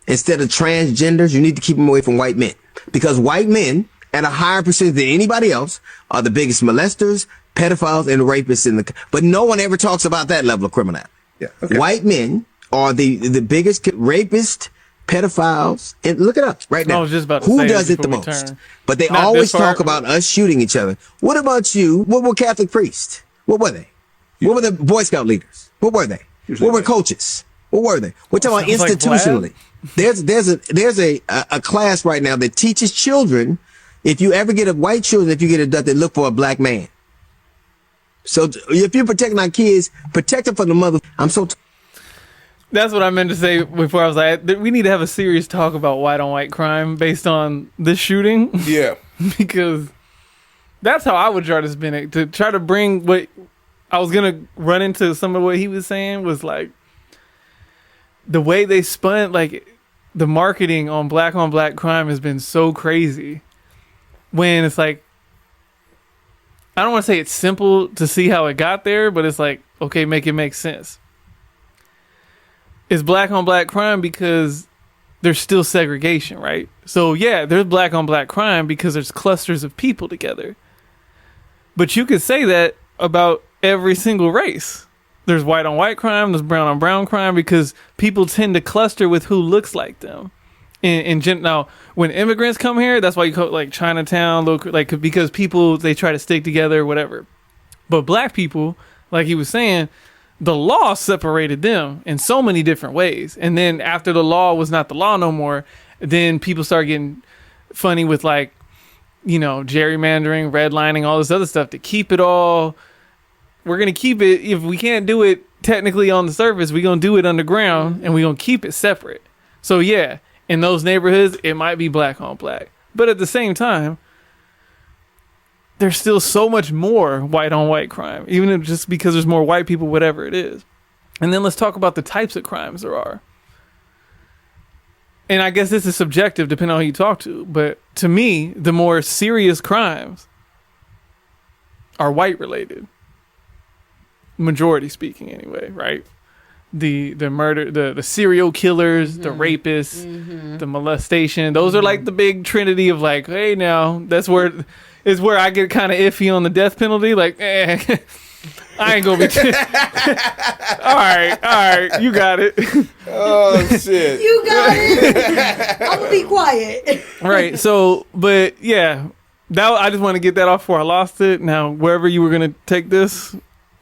instead of transgenders, you need to keep them away from white men. Because white men, at a higher percentage than anybody else, are the biggest molesters, pedophiles, and rapists but no one ever talks about that level of criminality. Yeah, okay. White men are the biggest rapists, pedophiles, and look it up right now. I was just about to Who say does this it the before we most? turn. But they Not always this far. talk about us shooting each other. What about you? What were Catholic priests? What were they? What were the Boy Scout leaders? What were they? Usually What were they- coaches? What were they? We're talking about Sounds like institutionally. There's a class right now that teaches children, if you ever get white children, if you get abducted, look for a black man. So if you're protecting our kids, protect them from the mother. I'm so. That's what I meant to say before. I was like, we need to have a serious talk about white on white crime based on this shooting. Yeah. Because that's how I would try to spin it. To try to bring what I was going to run into some of what he was saying was like the way they spun, like the marketing on black crime has been so crazy. When it's like, I don't want to say it's simple to see how it got there, but it's like, okay, make it make sense. It's black on black crime because there's still segregation, right? So yeah, there's black on black crime because there's clusters of people together. But you could say that about every single race. There's white on white crime, there's brown on brown crime because people tend to cluster with who looks like them. Now, when immigrants come here, that's why you call it like Chinatown, like because people, they try to stick together, whatever. But black people, like he was saying, the law separated them in so many different ways. And then after the law was not the law no more, then people start getting funny with like, you know, gerrymandering, redlining, all this other stuff to keep it all. We're going to keep it. If we can't do it technically on the surface, we're going to do it underground and we're going to keep it separate. So yeah, in those neighborhoods, it might be black on black. But at the same time, there's still so much more white on white crime, even if just because there's more white people, whatever it is. And then let's talk about the types of crimes there are. And I guess this is subjective depending on who you talk to. But to me, the more serious crimes are white related. Majority speaking anyway, right? The murder, the serial killers, the rapists, the molestation. Those are like the big trinity of like, hey, now that's where I get kind of iffy on the death penalty. Like, I ain't gonna be. all right, you got it. Oh shit, You got it. I'm gonna be quiet. Right. So, but yeah, I just want to get that off before I lost it. Now, wherever you were gonna take this.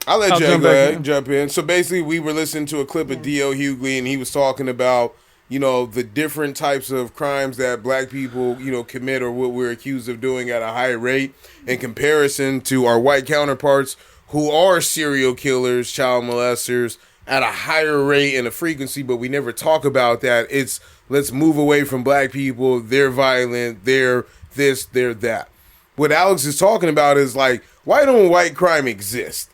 I'll let Jay jump go back ahead in. jump in. So basically, we were listening to a clip of D.L. Hughley, and he was talking about, you know, the different types of crimes that black people, you know, commit or what we're accused of doing at a high rate in comparison to our white counterparts who are serial killers, child molesters at a higher rate and a frequency, but we never talk about that. It's let's move away from black people. They're violent. They're this, they're that. What Alex is talking about is like, why don't white crime exist?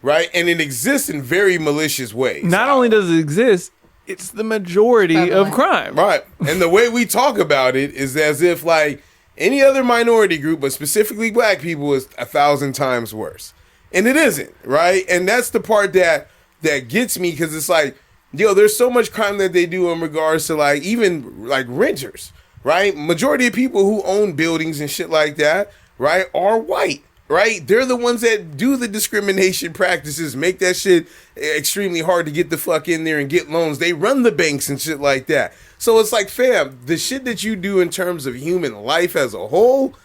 Right? And it exists in very malicious ways. Not only does it exist, it's the majority of crime. Right. And the way we talk about it is as if like any other minority group, but specifically black people, is 1,000 times worse. And it isn't, right? And that's the part that gets me, because it's like, yo, there's so much crime that they do in regards to like even like renters, right? Majority of people who own buildings and shit like that, right, are white. Right? They're the ones that do the discrimination practices, make that shit extremely hard to get the fuck in there and get loans. They run the banks and shit like that. So it's like, fam, the shit that you do in terms of human life as a whole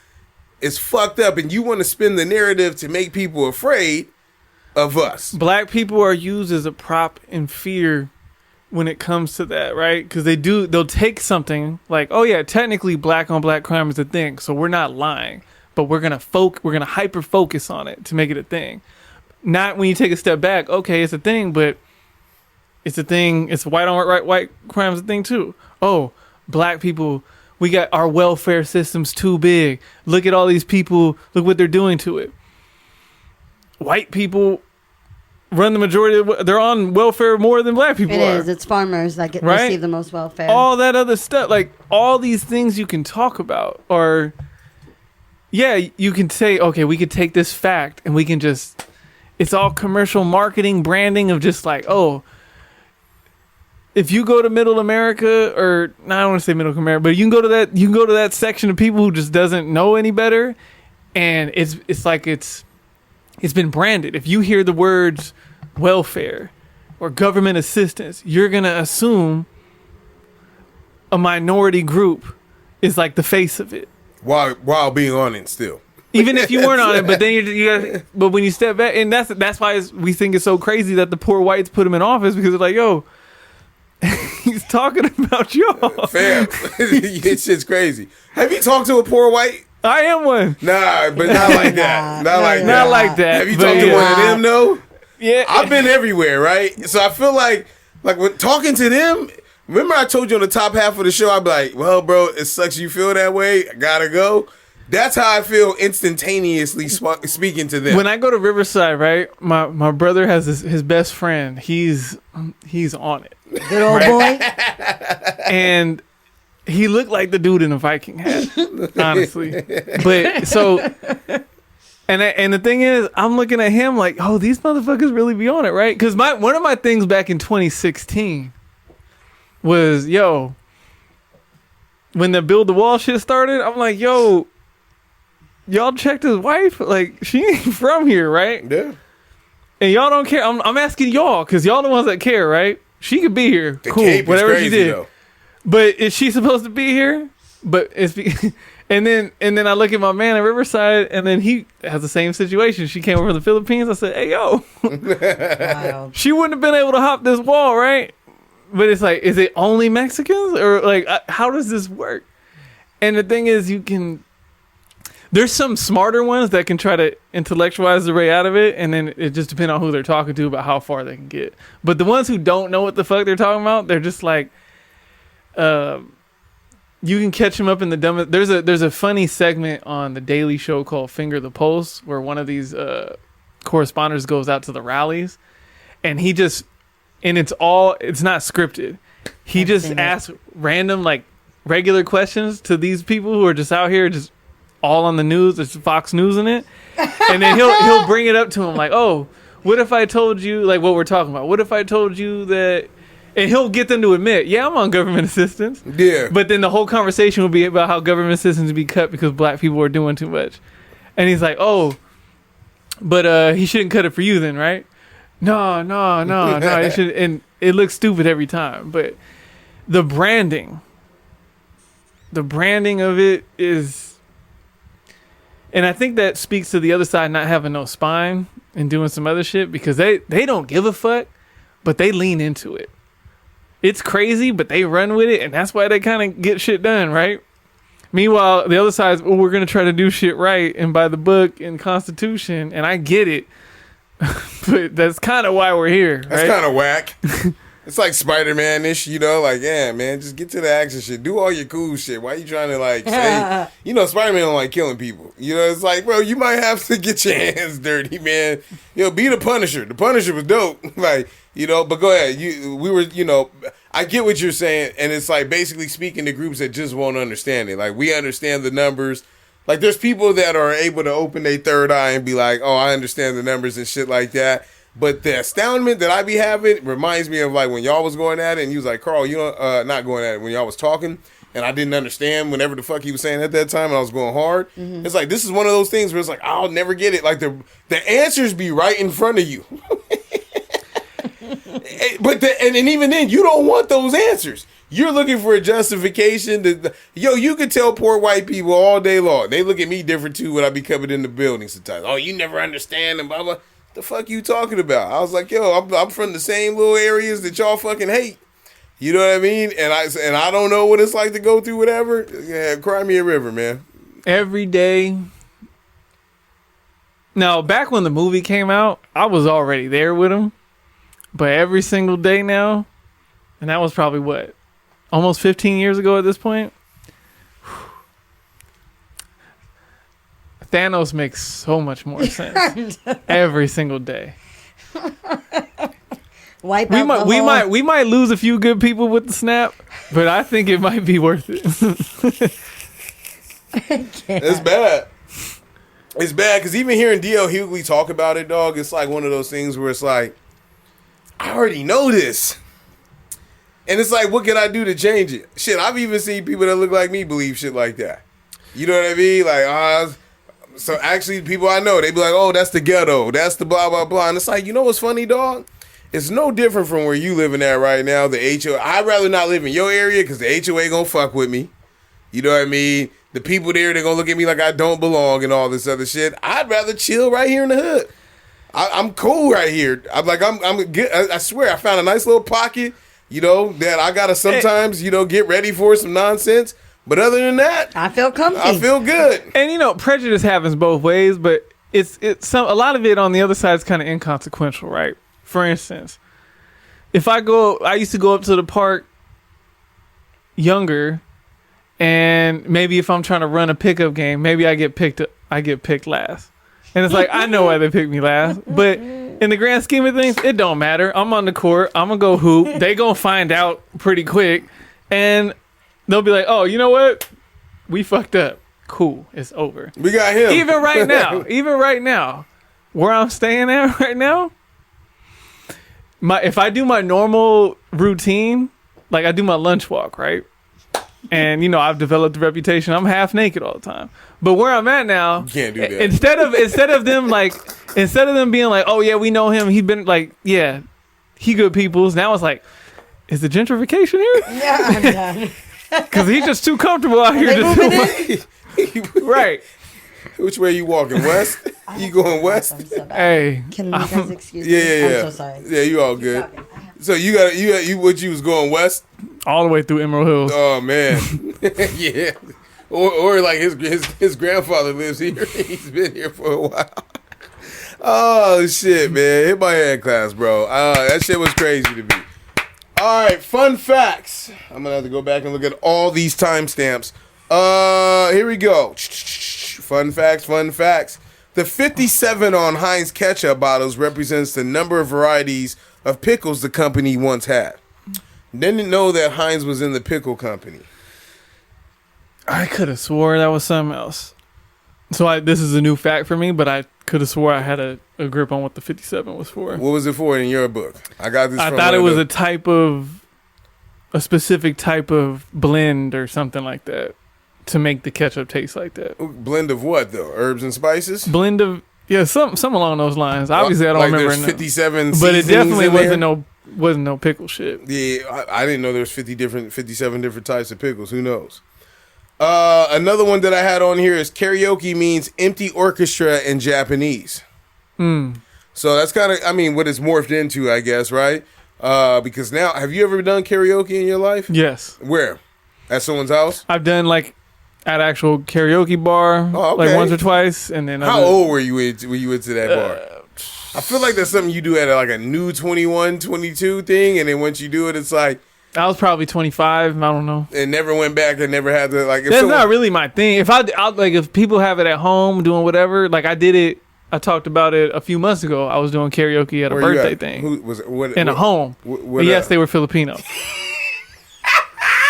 is fucked up, and you want to spin the narrative to make people afraid of us. Black people are used as a prop in fear when it comes to that, right? Because they'll take something like, oh yeah, technically black on black crime is a thing, so we're not lying. But we're gonna hyper focus on it to make it a thing. Not when you take a step back. Okay, it's a thing, but it's a thing. It's white on white crime is a thing too. Oh, black people, we got our welfare system's too big. Look at all these people. Look what they're doing to it. White people run the majority. They're on welfare more than black people are. It is. It's farmers that receive the most welfare. All that other stuff, like all these things you can talk about are. Yeah, you can say, okay, we could take this fact and we can just, it's all commercial marketing, branding of just like, oh, if you go to middle America, or no, I don't want to say middle America, but you can go to that section of people who just doesn't know any better, and it's like it's been branded. If you hear the words welfare or government assistance, you're gonna assume a minority group is like the face of it. While being on it still. Even if you weren't on it, but then but when you step back, and that's why we think it's so crazy that the poor whites put him in office, because they're like, yo, he's talking about y'all. Fam, it's just crazy. Have you talked to a poor white? I am one. Nah, but not like that. Not like that. Not like that. Have you but talked to one of them though? Yeah. I've been everywhere, right? So I feel like when talking to them. Remember I told you on the top half of the show, I'd be like, well, bro, it sucks you feel that way. I gotta go. That's how I feel instantaneously speaking to them. When I go to Riverside, right, my brother has his best friend. He's on it. Good old boy. And he looked like the dude in a Viking hat, honestly. But so, and the thing is, I'm looking at him like, oh, these motherfuckers really be on it, right? Because one of my things back in 2016 was, yo, when the Build the Wall shit started, I'm like, yo, y'all checked his wife? Like, she ain't from here, right? Yeah. And y'all don't care. I'm asking y'all, because y'all the ones that care, right? She could be here. The cool. cape is Whatever crazy, she did. though. But is she supposed to be here? But it's and then I look at my man in Riverside, and then he has the same situation. She came over from the Philippines. I said, hey, yo. Wild. She wouldn't have been able to hop this wall, right? But it's like, is it only Mexicans? Or like, how does this work? And the thing is, there's some smarter ones that can try to intellectualize their way out of it. And then it just depends on who they're talking to about how far they can get. But the ones who don't know what the fuck they're talking about, they're just like, you can catch them up in the dumbest. There's a funny segment on the Daily Show called Finger the Pulse, where one of these correspondents goes out to the rallies, and he just, and it's not scripted. He just asks random, like, regular questions to these people who are just out here, just all on the news. There's Fox News in it, and then he'll bring it up to him like, oh, what if I told you, like what we're talking about? What if I told you that? And he'll get them to admit, yeah, I'm on government assistance. Yeah. But then the whole conversation will be about how government assistance will be cut because black people are doing too much. And he's like, oh, but he shouldn't cut it for you then, right? No. It should, and it looks stupid every time. But the branding of it is, and I think that speaks to the other side not having no spine and doing some other shit, because they don't give a fuck, but they lean into it. It's crazy, but they run with it, and that's why they kind of get shit done, right? Meanwhile, the other side is, well, we're going to try to do shit right and by the book and Constitution, and I get it, but that's kind of why we're here, right? That's kind of whack. It's like Spider-Man-ish, like, yeah, man, just get to the action shit. Do all your cool shit. Why you trying to, like, say, Spider-Man don't like killing people. It's like, bro, you might have to get your hands dirty, man. Be the Punisher. The Punisher was dope. Like, but go ahead. I get what you're saying, and it's like basically speaking to groups that just won't understand it. Like, we understand the numbers. Like, there's people that are able to open their third eye and be like, oh, I understand the numbers and shit like that. But the astoundment that I be having reminds me of, like, when y'all was going at it, and you was like, Carl, not going at it, when y'all was talking, and I didn't understand whatever the fuck he was saying at that time, and I was going hard. Mm-hmm. It's like, this is one of those things where it's like, I'll never get it. Like, the answers be right in front of you. But and even then, you don't want those answers. You're looking for a justification. You could tell poor white people all day long. They look at me different too when I be coming in the building sometimes. Oh, you never understand and blah blah. The fuck you talking about? I was like, yo, I'm from the same little areas that y'all fucking hate. You know what I mean? And I don't know what it's like to go through whatever. Yeah, cry me a river, man. Every day. Now, back when the movie came out, I was already there with him. But every single day now, and that was probably what? Almost 15 years ago at this point? Thanos makes so much more sense every single day. We might lose a few good people with the snap, but I think it might be worth it. It's bad. It's bad because even hearing D.L. Hughley talk about it, dog, it's like one of those things where it's like, I already know this. And it's like, what can I do to change it? Shit, I've even seen people that look like me believe shit like that. You know what I mean? Like, so actually people I know, they be like, oh, that's the ghetto. That's the blah, blah, blah. And it's like, you know what's funny, dog? It's no different from where you living at right now. The HOA. I'd rather not live in your area because the HOA gonna fuck with me. You know what I mean? The people there, they're gonna look at me like I don't belong and all this other shit. I'd rather chill right here in the hood. I'm cool right here. I'm good. I swear I found a nice little pocket, that I gotta sometimes, get ready for some nonsense. But other than that, I feel comfy. I feel good. And prejudice happens both ways, but a lot of it on the other side is kind of inconsequential, right? For instance, I used to go up to the park younger, and maybe if I'm trying to run a pickup game, maybe I get picked last. And it's like, I know why they picked me last, but in the grand scheme of things, it don't matter. I'm on the court. I'm gonna go hoop. They gonna find out pretty quick, and they'll be like, "Oh, you know what? We fucked up. Cool, it's over." We got him. Even right now, where I'm staying at right now, if I do my normal routine, like I do my lunch walk, right? And I've developed a reputation. I'm half naked all the time. But where I'm at now, you can't do that. Instead of them being like, "Oh yeah, we know him. He's been like, yeah, he good peoples." Now it's like, is the gentrification here? Yeah, I'm done. Because he's just too comfortable out here to do right. Which way you walking? West? You going west? I'm so bad. Hey, Can you guys excuse me? Yeah. I'm so sorry. Yeah, you all good. So you was going west? all the way through Emerald Hills. Oh man, yeah. Or like his grandfather lives here. He's been here for a while. Oh shit, man! Hit my hand class, bro. That shit was crazy to me. All right, fun facts. I'm gonna have to go back and look at all these timestamps. Here we go. Fun facts. The 57 on Heinz ketchup bottles represents the number of varieties of pickles the company once had. Didn't know that Heinz was in the pickle company. I could have swore that was something else. So this is a new fact for me, but I could have swore I had a grip on what the 57 was for. What was it for in your book? I got this. I thought it was a specific type of blend or something like that to make the ketchup taste like that. Blend of what though? Herbs and spices? Blend of some along those lines. Obviously, I don't like remember. There's 57, but it definitely wasn't no pickle shit. Yeah, I didn't know there was 57 different types of pickles. Who knows? Another one that I had on here is karaoke means empty orchestra in Japanese. So that's kind of, what it's morphed into, I guess, right? Because now, have you ever done karaoke in your life? Yes. Where? At someone's house? I've done at actual karaoke bar, once or twice, and then. How old were you into that bar? I feel like that's something you do at a new 21, 22 thing, and then once you do it, it's like. I was probably 25. I don't know. And never went back and never had to That's not really my thing. If people have it at home doing whatever, I did it. I talked about it a few months ago. I was doing karaoke at a birthday thing. Who was it? A home. Yes, they were Filipino.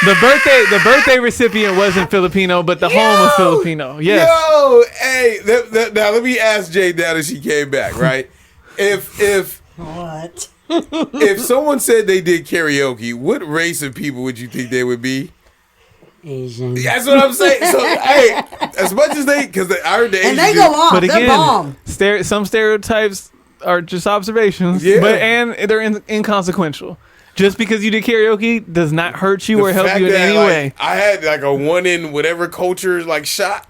The birthday recipient wasn't Filipino, but the home was Filipino. Yes. Yo, hey, now let me ask Jay now that she came back, right? If What? if someone said they did karaoke, what race of people would you think they would be? Asian. That's what I'm saying. So, hey, as much as because I heard the Asian, and they go off. But They're again, bomb. some stereotypes are just observations. Yeah. And they're inconsequential. Just because you did karaoke does not hurt you or help you in any way. I had a one in whatever culture shot.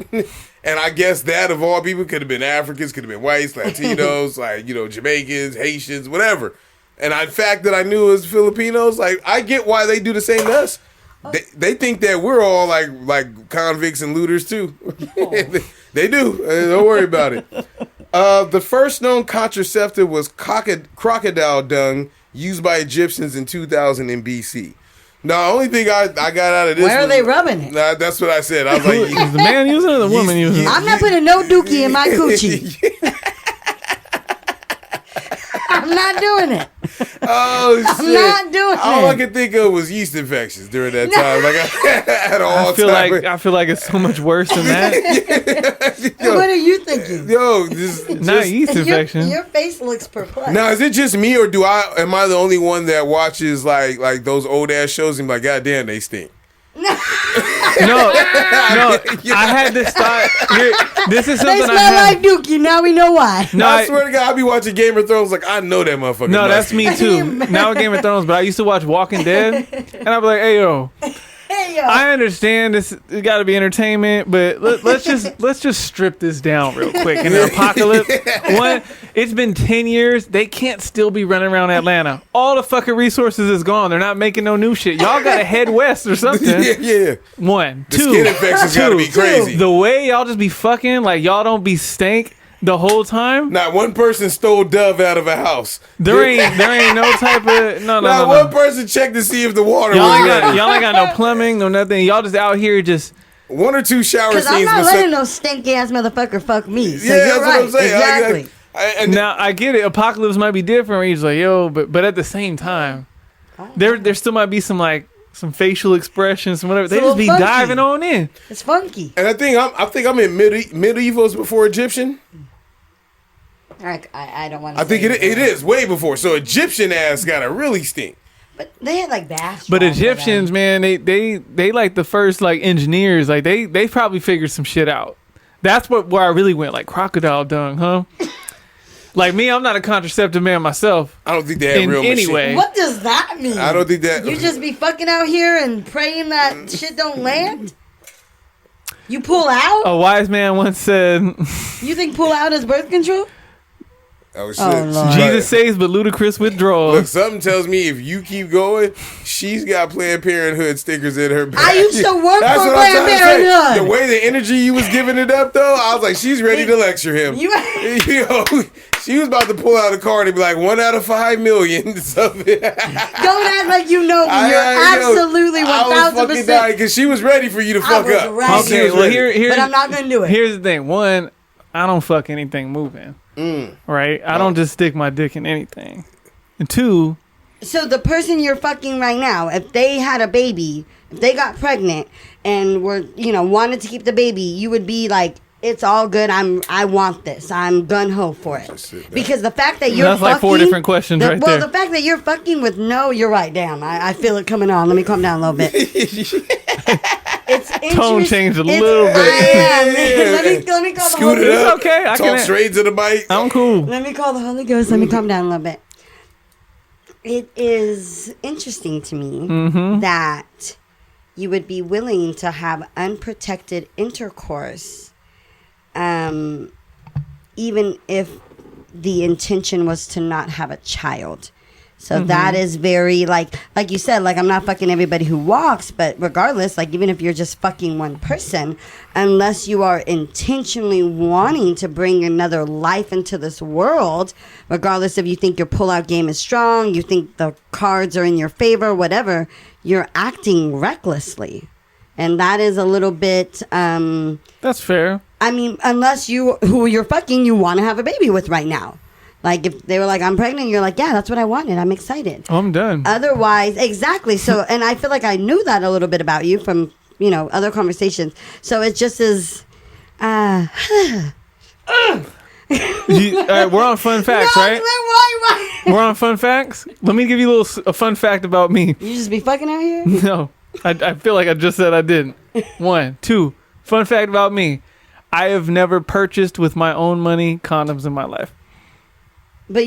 And I guess that of all people could have been Africans, could have been whites, Latinos, Jamaicans, Haitians, whatever. And the fact that I knew it was Filipinos, I get why they do the same to us. They think that we're all like convicts and looters too. They do. Don't worry about it. The first known contraceptive was crocodile dung used by Egyptians in 2000 in BC. Now, the only thing I got out of this Where are they rubbing it? Nah, that's what I said. I was like, is the man using it or the woman using it? I'm not putting no dookie in my coochie. I'm not doing it. Oh, shit. I'm not doing it. All I could think of was yeast infections during that time. I feel like it's so much worse than that. What are you thinking? Yo, Not yeast infection. Your face looks perplexed. Now, is it just me or am I the only one that watches like those old ass shows and be like, God damn, they stink? No, I had this thought. This is something They smell like dookie. Now we know why. No, I swear to God, I be watching Game of Thrones I know that motherfucker. No, that's me too. Now Game of Thrones, but I used to watch Walking Dead, and I'd be like, hey yo, I understand this. It got to be entertainment, but let's just strip this down real quick. In the apocalypse, it's been 10 years. They can't still be running around Atlanta. All the fucking resources is gone. They're not making no new shit. Y'all got to head west or something. Yeah. One, The two. skin infections got to be crazy. The way y'all just be fucking, like y'all don't be stank the whole time. Not one person stole Dove out of a house. There ain't no type of no. Not one person checked to see if the water Y'all was ain't ready. got no plumbing, no nothing. Y'all just out here just. One or two shower Because I'm scenes. not letting no stinky ass motherfucker fuck me. So Yeah, you're that's right. what I'm saying. Exactly. And Now I get it. Apocalypse might be different. Where he's like, yo, but at the same time, there still might be some facial expressions and whatever. They It's a just be little funky. diving on in. It's funky. I think I'm in medievals before Egyptian. I don't want to. I think it is way before. So Egyptian ass gotta really stink. But they had like baths. But Egyptians, man, they like the first like engineers. Like they probably figured some shit out. That's where I really went. Like crocodile dung, huh? Like me, I'm not a contraceptive man myself. I don't think they had In real any machine. way. What does that mean? I don't think that. You just be fucking out here and praying that shit don't land? You pull out? A wise man once said, You think pull out is birth control? Oh shit! Oh, Lord. Jesus saves, but ludicrous Look, withdrawals. something tells me if you keep going, she's got Planned Parenthood stickers in her back. I used to work That's for what I'm Planned trying to say. Parenthood. The way the energy you was giving it up, though, I was like, she's ready to lecture him. You- Yo, she was about to pull out a card and be like, 1 out of 5 million. Something. Don't act like you know me. You're I know. absolutely I was fucking 1000%. dying because she was ready for you to I fuck was up. ready. She Okay, was well ready. here's But I'm not going to do it. Here's the thing. One, I don't fuck anything moving. Right? I don't just stick my dick in anything. And two, So the person you're fucking right now, if they had a baby, if they got pregnant and were, wanted to keep the baby, you would be like, it's all good. I want this. I'm gun ho for it. Because the fact that you're That's like 4 different questions right there. Well, the fact that you're fucking with you're right. Damn, I feel it coming on. Let me calm down a little bit. It's tone changed a little bit. I am. Let me call the Scoot Holy it Ghost. up. okay, I Talk can- straight to the mic. I'm cool. Let me call the Holy Ghost. Let me calm down a little bit. It is interesting to me that you would be willing to have unprotected intercourse, even if the intention was to not have a child. So that is very, like you said, I'm not fucking everybody who walks, but regardless, even if you're just fucking one person, unless you are intentionally wanting to bring another life into this world, regardless if you think your pullout game is strong, you think the cards are in your favor, whatever, you're acting recklessly. And that is a little bit, That's fair. I mean, unless who you're fucking, you want to have a baby with right now. Like, if they were like, I'm pregnant, you're like, yeah, that's what I wanted. I'm excited. Oh, I'm done. Otherwise, exactly. So, and I feel like I knew that a little bit about you from, other conversations. So it just is, All right, we're on fun facts, No, right? why? We're on fun facts. Let me give you a fun fact about me. You just be fucking out here? No, I feel like I just said I didn't. 1, 2. Fun fact about me: I have never purchased with my own money condoms in my life. But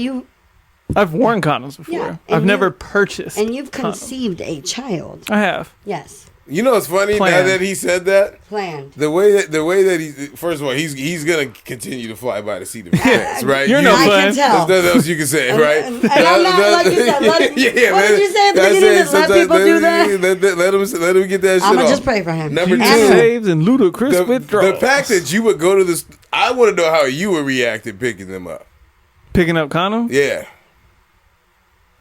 I've worn condoms before. Yeah, I've and never you- purchased. and you've condoms. conceived a child. I have. Yes. You know what's funny? Planned. Now that he said that, Planned. the way that he, first of all, he's gonna continue to fly by the seat of his pants, right? You're no I fun. can tell. There's nothing else you can say, right? And I'm not, like you said, what did you say at the beginning? Let people do that? Let him get that shit I'm going off. to just pray for him. Number Jesus two, saves and ludicrous withdrawals. the fact that you would go to this, I want to know how you would react in picking them up. Picking up condoms Yeah,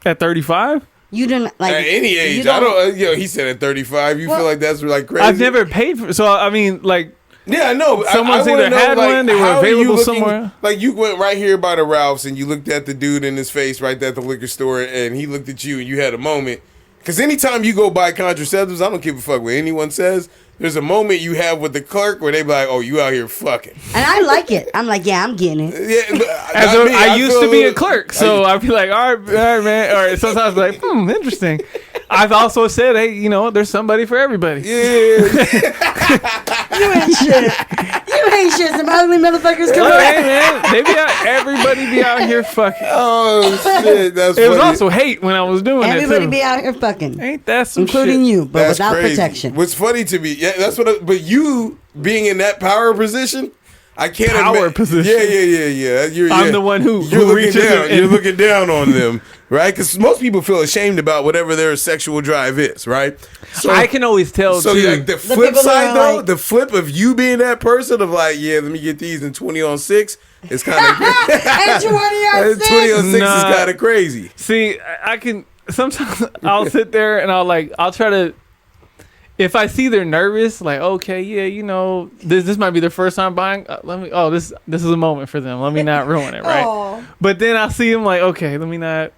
at 35. You didn't, like... at any you age. I don't. He said at 35. You feel like that's like crazy? I've never paid for. So I mean, like, Yeah, I know. Someone's I wanna either know, had one, they were how are you available looking- somewhere. Like you went right here by the Ralphs and you looked at the dude in his face right there at the liquor store, and he looked at you and you had a moment. Because anytime you go buy contraceptives, I don't give a fuck what anyone says. There's a moment you have with the clerk where they be like, "Oh, you out here fucking." And I like it. I'm like, yeah, I'm getting it. Yeah, but I used to be a clerk, so I'd be like, all right, man. Or sometimes like, interesting. I've also said, hey, there's somebody for everybody. Yeah, You ain't shit. You ain't shit. Some ugly motherfuckers come Hey, out. man, everybody be out here fucking. Oh shit, that's It was funny. also hate when I was doing Everybody it too. be out here fucking. Ain't that some Including shit? you, but That's without crazy. protection. What's funny to me, yeah, that's what. But you being in that power position, I can't. Power position. Yeah. I'm the one who looking reaches down. and- You're looking down on them, right? Because most people feel ashamed about whatever their sexual drive is, right? So I can always tell So too. yeah, the flip people that side are though, like- the flip of you being that person of like, yeah, let me get these in 20 on 6 is kind of And 20 on 6. 20 on 6 Nah. is kind of crazy. See, I can sometimes I'll sit there and I'll try to. If I see they're nervous, like okay, yeah, you know, this might be their first time buying. This is a moment for them. Let me not ruin it, right? Aw. But then I'll see them like, okay, let me not.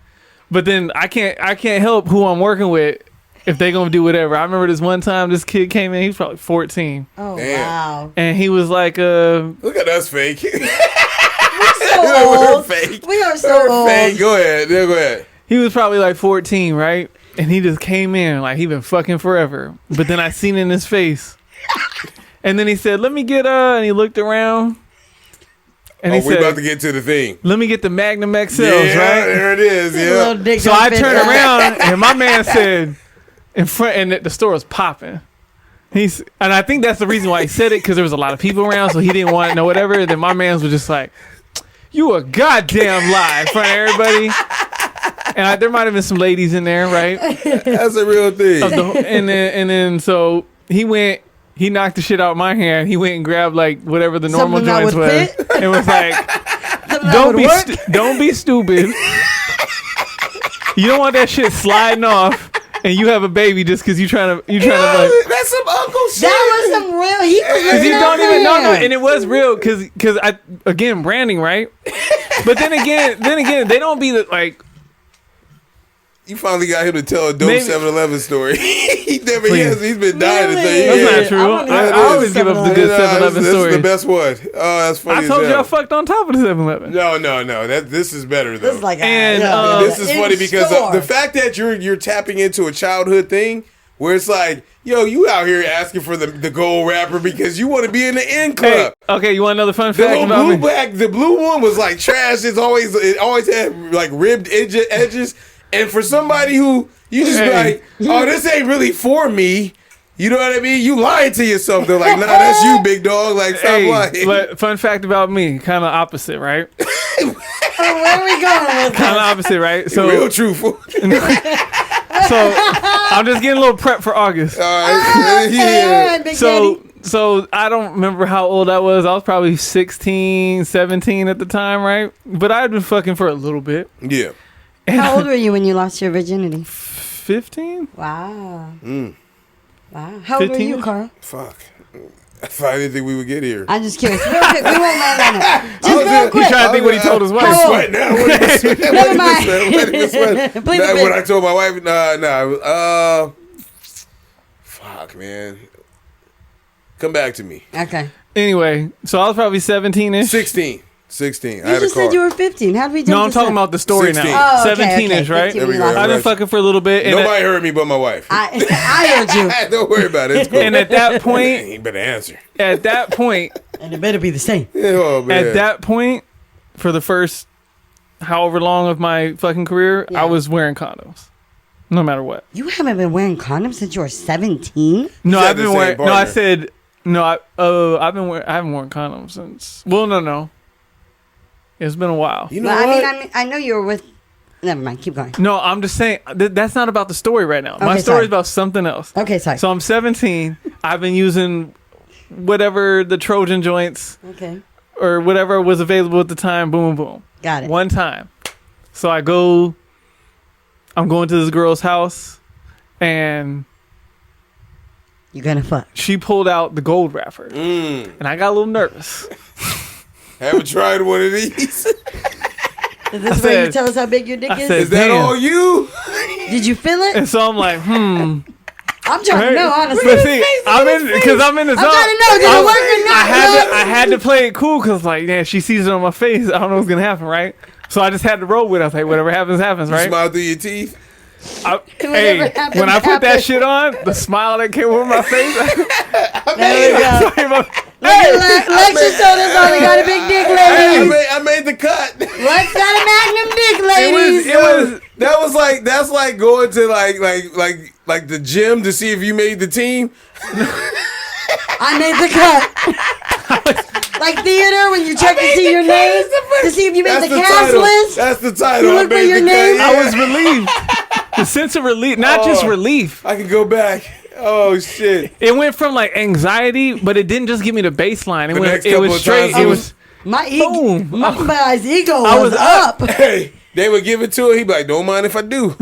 But then I can't help who I'm working with if they gonna do whatever. I remember this one time this kid came in. He was probably 14, Oh, Damn. wow. and he was like, Look at us fake. So We're old. fake. We are so We're old. fake. Go ahead. Yeah, go ahead. he was probably like 14, right? And he just came in like he been fucking forever. But then I seen in his face. And then he said, let me get and he looked around. And he Oh, we said, about to get to the thing. let me get the Magnum XLs, Yeah, right? there it is. Little Yeah. dick So don't I fit turned that. around and my man said in front, and the store was popping. And I think that's the reason why he said it, because there was a lot of people around, so he didn't want to know whatever. And then my man's was just like, you a goddamn lie in front of everybody. And there might have been some ladies in there, right? That's a real thing. And then so he knocked the shit out of my hand. He went and grabbed like whatever the normal Something that joints would was, fit? and was like, Something that would work? don't be stupid. You don't want that shit sliding off, and you have a baby just because you trying to like. That's some uncle shit. That was some real. He was Because you living don't out even know, there. and it was real. Because I again branding, right? But then again, they don't be the, like. You finally got him to tell a dope Maybe- 7-Eleven story. He never Please. has. He's been dying to Really? tell you. That's Yeah. not true. I wanna hear I always give up the good 7-Eleven This is story. the best one. Oh, that's funny. I told as you I hell. fucked on top of the 7-Eleven. No. This is better though. This is like And, This is in funny because store. the fact that you're tapping into a childhood thing where it's like, yo, you out here asking for the gold wrapper because you want to be in the end Hey, club. okay, you want another fun The fact little about blue me? the blue one was like trash. It always had like ribbed edges. And for somebody who you just be Hey. like, oh, this ain't really for me. You know what I mean? You lying to yourself. They're like, nah, that's you, big dog. Like, stop lying. But fun fact about me, kind of opposite, right? Oh, where are we going with Kind of this? opposite, right? So, Real truthful. so I'm just getting a little prep for August. All right. Okay, all right, Big Daddy. So I don't remember how old I was. I was probably 16, 17 at the time, right? But I had been fucking for a little bit. Yeah. How old were you when you lost your virginity? 15? Wow. Wow. How old were 15? you, Carl? Fuck. I didn't think we would get here. I'm just curious. Real quick, we won't land on it. Just was real in- quick. He's trying to think what he told his wife. How old? Sweat now. What is this? Never mind. Please Nah, a bit. when I told my wife, nah. Fuck, man. Come back to me. Okay. Anyway, so I was probably 17-ish. 16. I You had a just car. said you were 15. How did we jump No, I'm to talking seven? about the story 16. now. Oh, okay, 17-ish, okay. right? 15 There we we go. lost. I've been fucking for a little bit. And Nobody heard me but my wife. I heard you. Don't worry about it. It's cool. and at that point, You better answer. at that point, And it better be the same. Oh, man. at that point, for the first however long of my fucking career, Yeah. I was wearing condoms, no matter what. You haven't been wearing condoms since you were 17? No, said I've the been same wearing. No, I partner. said no. I haven't worn condoms since. Well, no. It's been a while. You know Well, what? I mean, I know you were with. Never mind. Keep going. No, I'm just saying that's not about the story right now. My Okay, story sorry. is about something else. Okay, sorry. So I'm 17. I've been using whatever the Trojan joints Okay. or whatever was available at the time. Boom, boom, boom. Got it. One time. So I'm going to this girl's house, and You're gonna fuck. she pulled out the gold wrapper, Mm. and I got a little nervous. Haven't tried one of these. Is this where said- you tell us how big your dick I is? said- Is that Damn. all you? Did you feel it? And so I'm like, I'm trying to know, honestly. But see, I'm in the zone. I'm trying to know, did it work or not? I had to play it cool because, like, yeah, she sees it on my face. I don't know what's gonna happen, right? So I just had to roll with it. I was like, whatever happens, happens, You right? smile through your teeth. Hey, happens, when I put that happens. shit on, the smile that came over my face. There we go. Lex just told us all they got a big dick, ladies. I made the cut. Lex got a magnum dick, ladies. That's like going to like the gym to see if you made the team. I made the cut. Like theater when you check to see your name to see if you made the cast list. That's the title. You look for your name. I was relieved. The sense of relief, not just relief. I can go back. Oh shit! It went from like anxiety, but it didn't just give me the baseline. It was straight. It was my boom. My ego I was up. Hey, they would give it to her. He'd be like, "Don't mind if I do."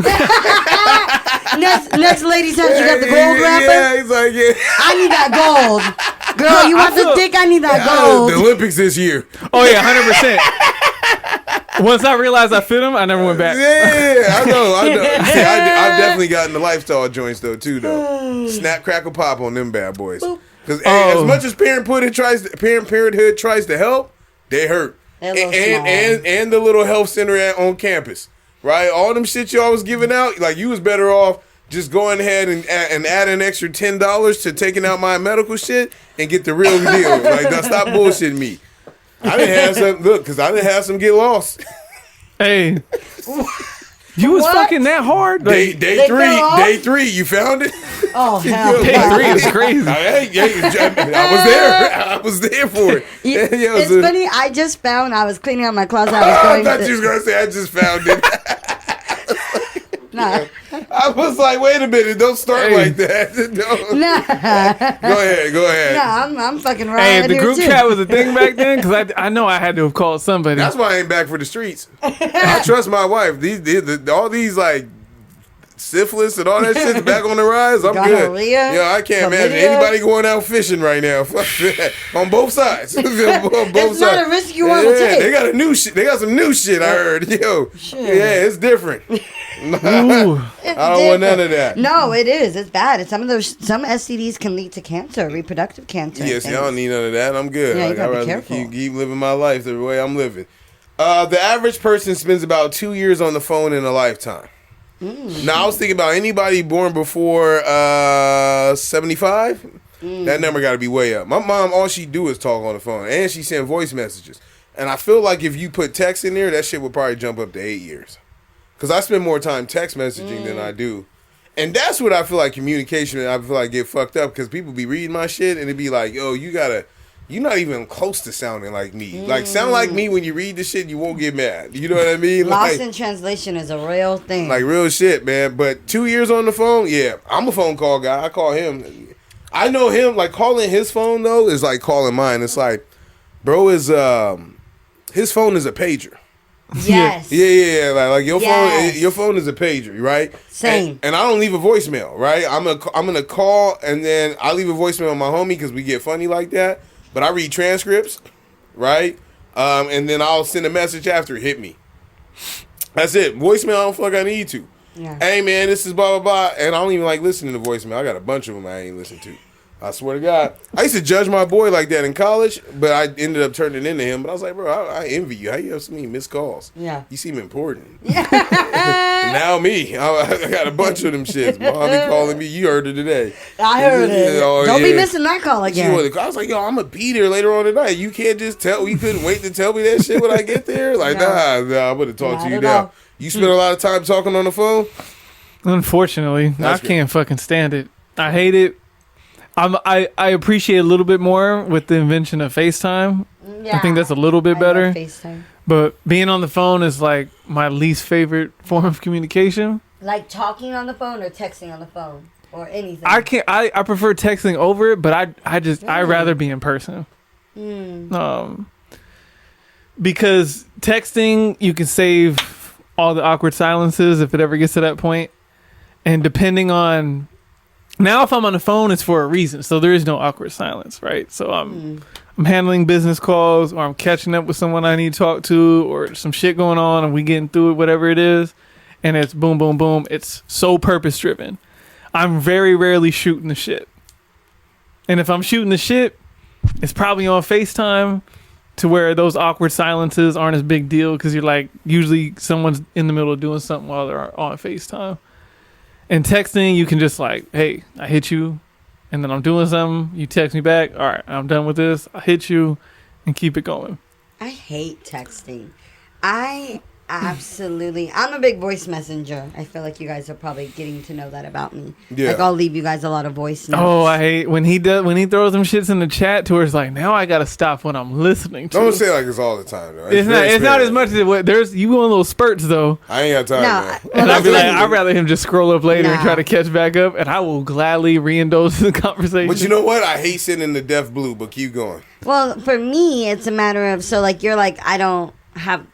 Next lady says you got the gold wrapper. Yeah, he's like, yeah. I need that gold. Girl, you want the dick? I need that gold. The Olympics this year. Oh yeah, 100%. Once I realized I fit him, I never went back. Yeah, I know. See, I've definitely gotten the lifestyle joints though too though. Snap, crackle, pop on them bad boys. Because as much as Parenthood tries to help, they hurt. And the little health center on campus, right? All them shit y'all was giving out, like you was better off just going ahead and add an extra $10 to taking out my medical shit and get the real deal. Like, now stop bullshitting me. I didn't have some because I didn't have some get lost. Hey, you was fucking that hard. Day three, you found it. Oh hell! Day 3 is crazy. I was there for it. It's funny. I just found. I was cleaning out my closet. I thought you was gonna say I just found it. Nah. I was like, wait a minute, don't start like that. Nah. Go ahead. Nah, I'm fucking right. Hey, if the group chat was a thing back then, because I know I had to have called somebody. That's why I ain't back for the streets. I trust my wife. All these like syphilis and all that shit's back on the rise. I'm good. Yeah, I can't imagine anybody going out fishing right now. Fuck that. On both sides. On both it's sides. not a risk you want to take. They got a new shit. They got some new shit. I heard. Yo, yeah, it's different. I don't want none of that. No, it is. It's bad. It's some STDs can lead to cancer, reproductive cancer. Yes, I don't need none of that. I'm good. Yeah, you gotta I'd be rather careful. keep living my life the way I'm living. The average person spends about 2 years on the phone in a lifetime. Now, I was thinking about anybody born before 75. That number got to be way up. My mom, all she do is talk on the phone, and she send voice messages. And I feel like if you put text in there, that shit would probably jump up to 8 years. Because I spend more time text messaging than I do. And that's what I feel like communication, I feel like get fucked up. Because people be reading my shit, and it be like, yo, you're not even close to sounding like me. Like, sound like me when you read the shit, you won't get mad. You know what I mean? Lost in translation is a real thing. Like, real shit, man. But 2 years on the phone, yeah. I'm a phone call guy. I call him. I know him. Like, calling his phone, though, is like calling mine. It's like, bro is, his phone is a pager. Yes. Yeah. Like your phone is a pager, right? Same. And I don't leave a voicemail, right? I'm gonna call and then I leave a voicemail on my homie because we get funny like that. But I read transcripts, right? And then I'll send a message after. Hit me. That's it. Voicemail. I don't feel like I need to. Yeah. Hey man, this is blah blah blah, and I don't even like listening to voicemail. I got a bunch of them I ain't listened to. I swear to God. I used to judge my boy like that in college, but I ended up turning into him. But I was like, bro, I envy you. How you have so many missed calls? Yeah. You seem important. Now me. I got a bunch of them shits. Mom be calling me. You heard it today. I heard it. Oh, Don't be missing that call again. I was like, yo, I'm going to be there later on tonight. You can't just tell. You couldn't wait to tell me that shit when I get there? Like, nah, I would have talked to you now. You spend a lot of time talking on the phone? Unfortunately, I can't fucking stand it. I hate it. I appreciate a little bit more with the invention of FaceTime. Yeah, I think that's a little bit better. FaceTime. But being on the phone is like my least favorite form of communication. Like talking on the phone or texting on the phone or anything. I prefer texting over it, but I'd rather be in person. Because texting you can save all the awkward silences if it ever gets to that point. And depending on now, if I'm on the phone, it's for a reason. So there is no awkward silence, right? So I'm handling business calls or I'm catching up with someone I need to talk to or some shit going on and we getting through it, whatever it is. And it's boom, boom, boom. It's so purpose driven. I'm very rarely shooting the shit. And if I'm shooting the shit, it's probably on FaceTime to where those awkward silences aren't as big deal because you're like, usually someone's in the middle of doing something while they're on FaceTime. And texting, you can just like, hey, I hit you, and then I'm doing something. You text me back. All right, I'm done with this. I hit you, and keep it going. I hate texting. I'm a big voice messenger. I feel like you guys are probably getting to know that about me. Yeah. Like I'll leave you guys a lot of voice notes. Oh, I hate when he throws them shits in the chat to where it's like, now I gotta stop what I'm listening to. Don't say like it's all the time though. It's not as much as there's you go in little spurts though. I ain't got time. Man. And I'd be like, I'd rather him just scroll up later and try to catch back up, and I will gladly re-indulge the conversation. But you know what? I hate sitting in the deaf blue, but keep going. Well, for me, it's a matter of, so like you're like, I don't have,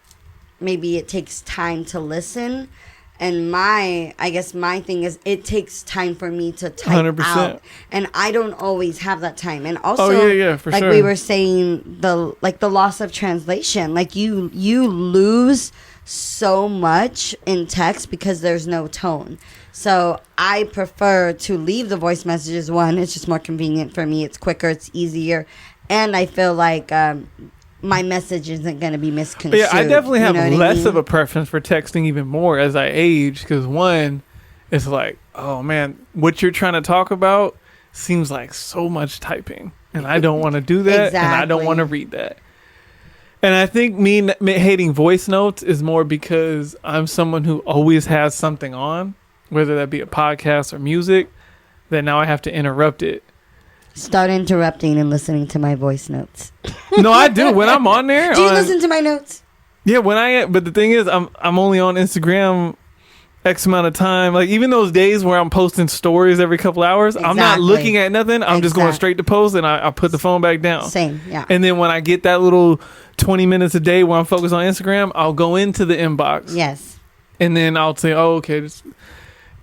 maybe it takes time to listen. And I guess my thing is it takes time for me to type 100%. out. And I don't always have that time. And also, for like sure. we were saying, the loss of translation. Like you lose so much in text because there's no tone. So I prefer to leave the voice messages. One, it's just more convenient for me. It's quicker. It's easier. And I feel like my message isn't going to be misconstrued. Yeah, I definitely have less I mean? of a preference for texting even more as I age, because one, it's like, oh man, what you're trying to talk about seems like so much typing, and I don't want to do that, and I don't want to read that. And I think me hating voice notes is more because I'm someone who always has something on, whether that be a podcast or music, that now I have to interrupt it. Start interrupting and listening to my voice notes. No, I do. When I'm on there. Do you listen to my notes? Yeah, but the thing is, I'm only on Instagram X amount of time. Like, even those days where I'm posting stories every couple hours, I'm not looking at nothing. I'm just going straight to post, and I put the phone back down. Same, yeah. And then when I get that little 20 minutes a day where I'm focused on Instagram, I'll go into the inbox. Yes. And then I'll say, oh, okay, just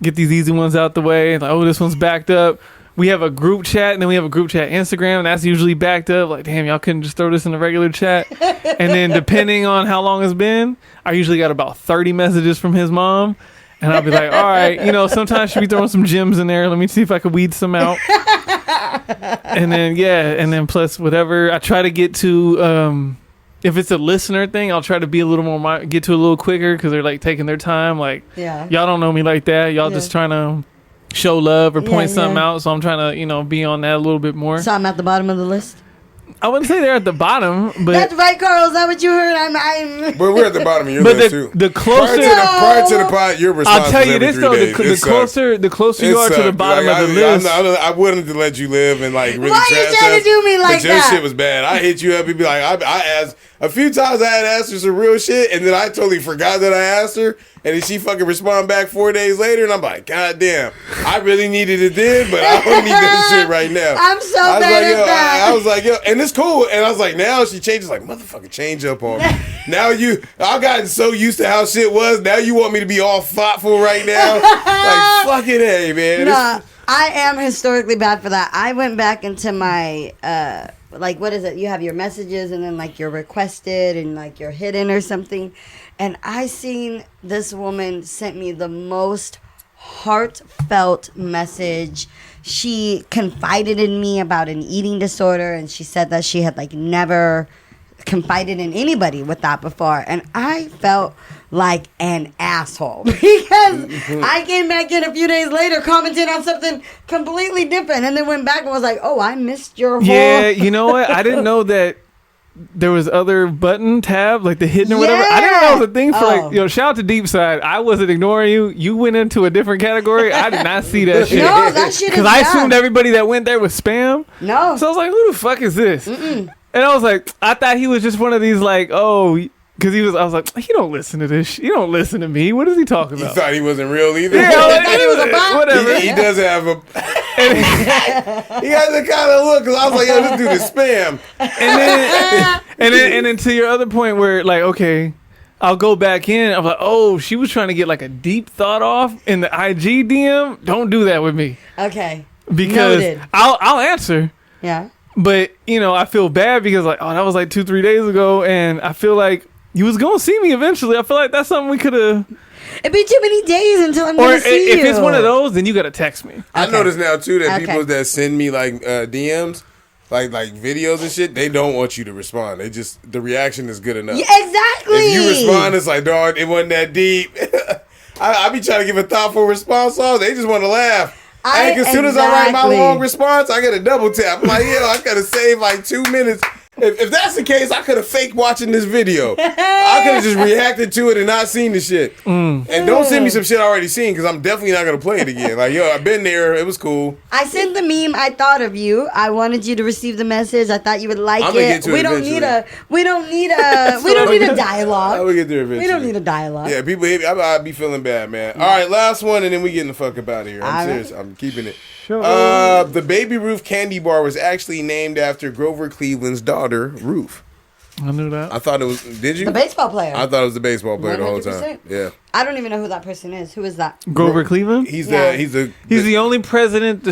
get these easy ones out the way. And like, oh, this one's backed up. We have a group chat, and then we have a group chat Instagram, and that's usually backed up. Like, damn, y'all couldn't just throw this in the regular chat. And then depending on how long it's been, I usually got about 30 messages from his mom. And I'll be like, all right, sometimes she'll be throwing some gems in there. Let me see if I can weed some out. And then plus whatever. I try to get to, if it's a listener thing, I'll try to be a little more, get to a little quicker, because they're like taking their time. Like, y'all don't know me like that. Y'all just trying to show love or point something out, so I'm trying to be on that a little bit more. So I'm at the bottom of the list. I wouldn't say they're at the bottom, but that's right, Carl. Is that what you heard? I'm But we're at the bottom of your list too. The closer prior to the pod, your response. I'll tell you this though: the closer you are to the bottom of the list, I wouldn't have let you live and like really. Why you trying to do me like but that? Your shit was bad. I hit you up and be like, I asked a few times. I had asked her some real shit, and then I totally forgot that I asked her. And then she fucking respond back 4 days later, and I'm like, God damn, I really needed it then, but I don't need this shit right now. I'm so bad at that. I was like, yo, and it's cool. And I was like, now she changes, like, motherfucker, change up on me. Now I've gotten so used to how shit was. Now you want me to be all thoughtful right now? Like, fucking A, man. No, I am historically bad for that. I went back into my, like, what is it? You have your messages, and then, like, you're requested, and, like, you're hidden or something. And I seen this woman sent me the most heartfelt message. She confided in me about an eating disorder, and she said that she had like never confided in anybody with that before. And I felt like an asshole because I came back in a few days later, commented on something completely different, and then went back and was like, oh, I missed your whole... Yeah, you know what? I didn't know that there was other button tab, like the hidden or whatever. I didn't know that was a thing for like, shout out to Deep Side. I wasn't ignoring you. You went into a different category. I did not see that shit. No, that shit is because I assumed everybody that went there was spam. No. So I was like, who the fuck is this? And I was like, I thought he was just one of these like, because I was like, he don't listen to this. You don't listen to me. What is he talking about? You thought he wasn't real either? Yeah, I thought he was a bot. Whatever. He does have a... he has a kind of look, because I was like, yo, this dude is spam. And then to your other point where, like, okay, I'll go back in. I'm like, oh, she was trying to get, like, a deep thought off in the IG DM. Don't do that with me. Okay. Because Noted. I'll answer. Yeah. But, I feel bad because, like, that was, like, 2-3 days ago, and I feel like you was going to see me eventually. I feel like that's something we could have... It'd be too many days until I'm going to see you. If it's one of those, then you got to text me. I notice now, too, that people that send me, like, DMs, like videos and shit, they don't want you to respond. They just, the reaction is good enough. Yeah, exactly. If you respond, it's like, dog, it wasn't that deep. I be trying to give a thoughtful response off. They just want to laugh. As soon as I write my long response, I get a double tap. I'm like, I could have saved like 2 minutes. If that's the case, I could have faked watching this video. I could have just reacted to it and not seen the shit. And don't send me some shit I already seen, because I'm definitely not going to play it again. Like, I've been there. It was cool. I sent the meme. I thought of you. I wanted you to receive the message. I thought you would like it. We don't need a dialogue. I will get there eventually. We don't need a dialogue. Yeah, people hate me. I'd be feeling bad, man. All right, last one, and then we getting the fuck up out of here. I'm serious. I'm keeping it. The Baby Ruth candy bar was actually named after Grover Cleveland's daughter, Ruth. I knew that. I thought it was. Did you? The baseball player. I thought it was the baseball player 100%. The whole time. Yeah. I don't even know who that person is. Who is that? Grover Cleveland. He's Yeah. he's the only president.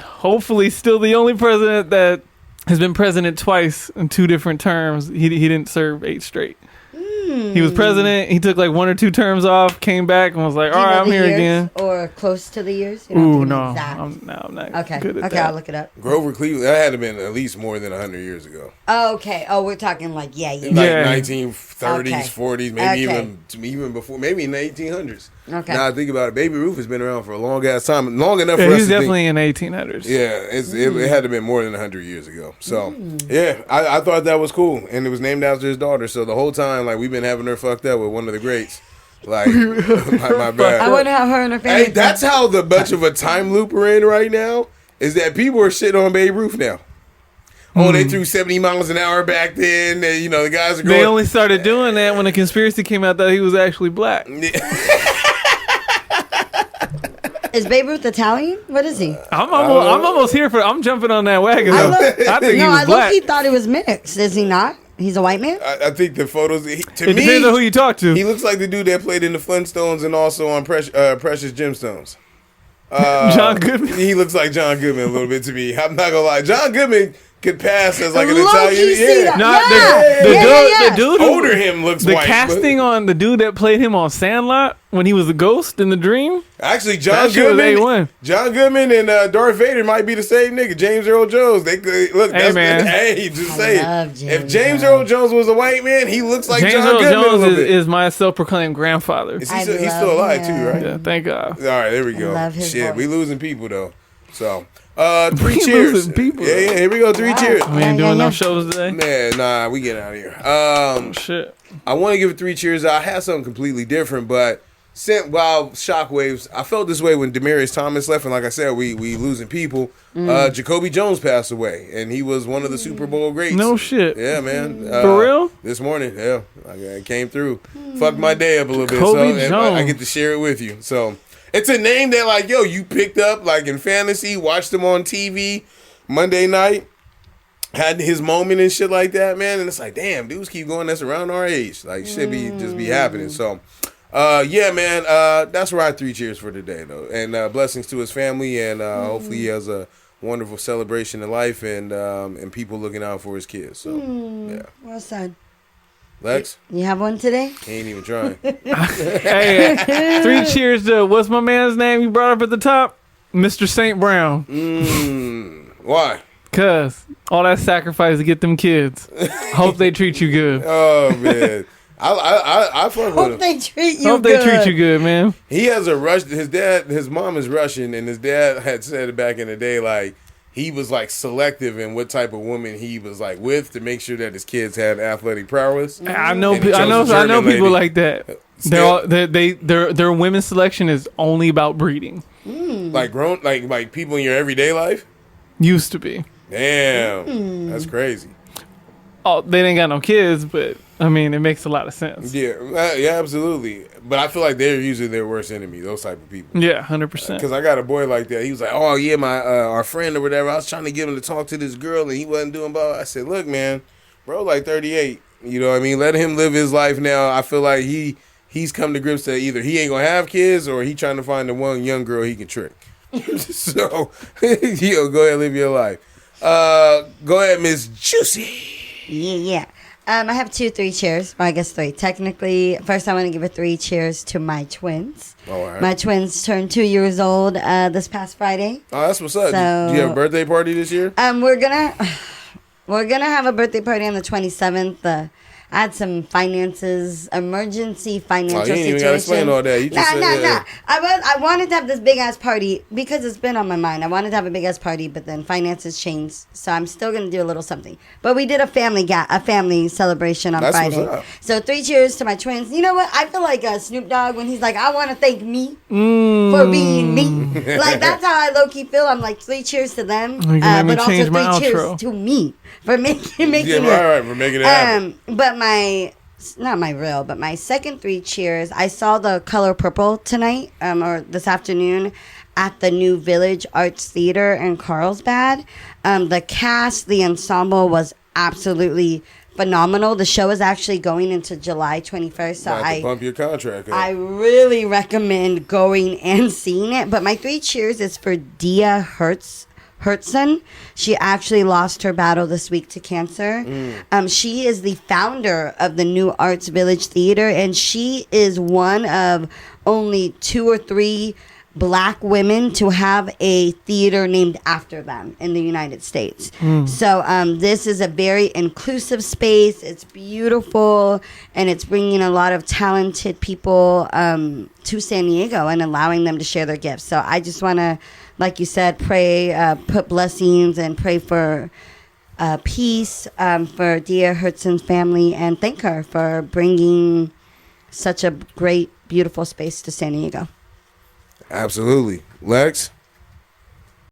Hopefully, still the only president that has been president twice in 2 different terms. He didn't serve 8 straight. He was president. He took like 1 or 2 terms off, came back, and was like, "All right, I'm here again." Or close to the years. Ooh, no, I'm not. Okay, good at okay, that. I'll look it up. Grover Cleveland. That had to have been at least more than 100 years ago. Oh, okay. Oh, we're talking like Like Yeah. 1930s, Okay. 40s, maybe Okay. even before, maybe in the 1800s. Okay. Now I think about it, Baby Ruth has been around for a long ass time, long enough Yeah, for us he's to definitely think. in the 1800s. Yeah, it had to have been more than 100 years ago. So, yeah, I thought that was cool. And it was named after his daughter. So the whole time, like, we've been having her fucked up with one of the greats. Like, my bad. I want to have her and her family. Hey, that's how the bunch of a time loop we're in right now, is that people are shitting on Babe Ruth now. Oh, they threw 70 miles an hour back then. And, the guys are going. They only started doing that when the conspiracy came out that he was actually black. Is Babe Ruth Italian? What is he? I'm almost here for. I'm jumping on that wagon. I think he was black. He thought he was mixed. Is he not? He's a white man? I think the photos, to It me, depends on who you talk to. he looks like the dude that played in the Flintstones and also on Precious Gemstones. John Goodman. He looks like John Goodman a little bit to me. I'm not gonna lie. John Goodman could pass as like an Low-key Italian. see that. The dude who- Older him looks the white. casting on the dude that played him on Sandlot when he was a ghost in the dream. Actually, John That shit was Goodman. A1. John Goodman and Darth Vader might be the same nigga. James Earl Jones. They could look. Hey, man. Hey, just say love it. James If James Earl. Earl Jones was a white man, he looks like James John Earl Goodman a Jones little bit. is my self-proclaimed grandfather. Is I he's love still alive too, him. right? Yeah, thank God. All right, there we go. love his Shit, voice. we losing people though. So, 3 We cheers. losing people, Yeah, though. here we go. 3 cheers. We ain't doing no shows today. Man, nah, we getting out of here. Shit. I want to give it 3 cheers. I had something completely different, but while shockwaves, I felt this way when Demaryius Thomas left, and like I said, we losing people. Jacoby Jones passed away, and he was one of the Super Bowl greats. No shit. Yeah, man. For real? This morning, yeah, it came through. Fucked my day up a little Jacoby bit, so I Jones. get to share it with you. So it's a name that, like, you picked up like in fantasy, watched him on TV Monday night. Had his moment and shit like that, man, and it's like, damn, dudes keep going. That's around our age, like, shit just be happening. So, yeah, man, that's where I 3 cheers for today, though, and blessings to his family, and hopefully he has a wonderful celebration in life, and people looking out for his kids. So, yeah, Well said. Lex, You have one today? he ain't even trying. Hey, 3 cheers to what's my man's name you brought up at the top? Mr. St. Brown. Why? Cuz all that sacrifice to get them kids. Hope they treat you good. Oh man, I fuck with Hope him. they treat you Hope good. they treat you good, man. He has a rush. His mom is Russian, and his dad had said it back in the day, like he was like selective in what type of woman he was like with to make sure that his kids had athletic prowess. I know And he chose a I know German people lady. like that. Their women's selection is only about breeding. Like grown, like people in your everyday life. Used to be. Damn, that's crazy. Oh, they didn't got no kids, but I mean, it makes a lot of sense. Yeah, yeah, absolutely. But I feel like they're usually their worst enemy. Those type of people. Yeah, 100%. Because I got a boy like that. He was like, "Oh yeah, my our friend or whatever. I was trying to get him to talk to this girl, and he wasn't doing blah." I said, "Look, man, bro, like 38. You know what I mean? Let him live his life now. I feel like he's come to grips that either he ain't gonna have kids or he trying to find the one young girl he can trick. So, go ahead, live your life. Go ahead, Miss Juicy. Yeah. I have 3 cheers. Well, I guess 3. Technically, first I want to give 3 cheers to my twins. All right. My twins turned 2 years old this past Friday. Oh, that's what's up. So- Do you have a birthday party this year? We're gonna have a birthday party on the 27th. I had some emergency financial Oh, you ain't even situations. gotta explain all that. You just said, Nah. I wanted to have this big ass party because it's been on my mind. I wanted to have a big ass party, but then finances changed, so I'm still gonna do a little something. But we did a family celebration on That's Friday. what's up. So 3 cheers to my twins. You know what? I feel like Snoop Dogg when he's like, I want to thank me for being me. Like that's how I low key feel. I'm like 3 chears to them, You can make me but also change 3 my cheers outro. to me for making Yeah, it. right, for making it happen. But my second 3 cheers, I saw the Color Purple tonight, or this afternoon, at the New Village Arts Theater in Carlsbad. The cast, the ensemble was absolutely phenomenal. The show is actually going into July 21st, so Might have to bump your contract up. I really recommend going and seeing it. But my 3 cheers is for Dia Hertzen. She actually lost her battle this week to cancer. She is the founder of the New Arts Village Theater, and she is one of only 2 or 3 Black women to have a theater named after them in the United States. So this is a very inclusive space. It's beautiful, and it's bringing a lot of talented people to San Diego and allowing them to share their gifts. So I just want to, like you said, pray, put blessings and pray for peace for Dia Hertzen's family, and thank her for bringing such a great, beautiful space to San Diego. Absolutely. Lex?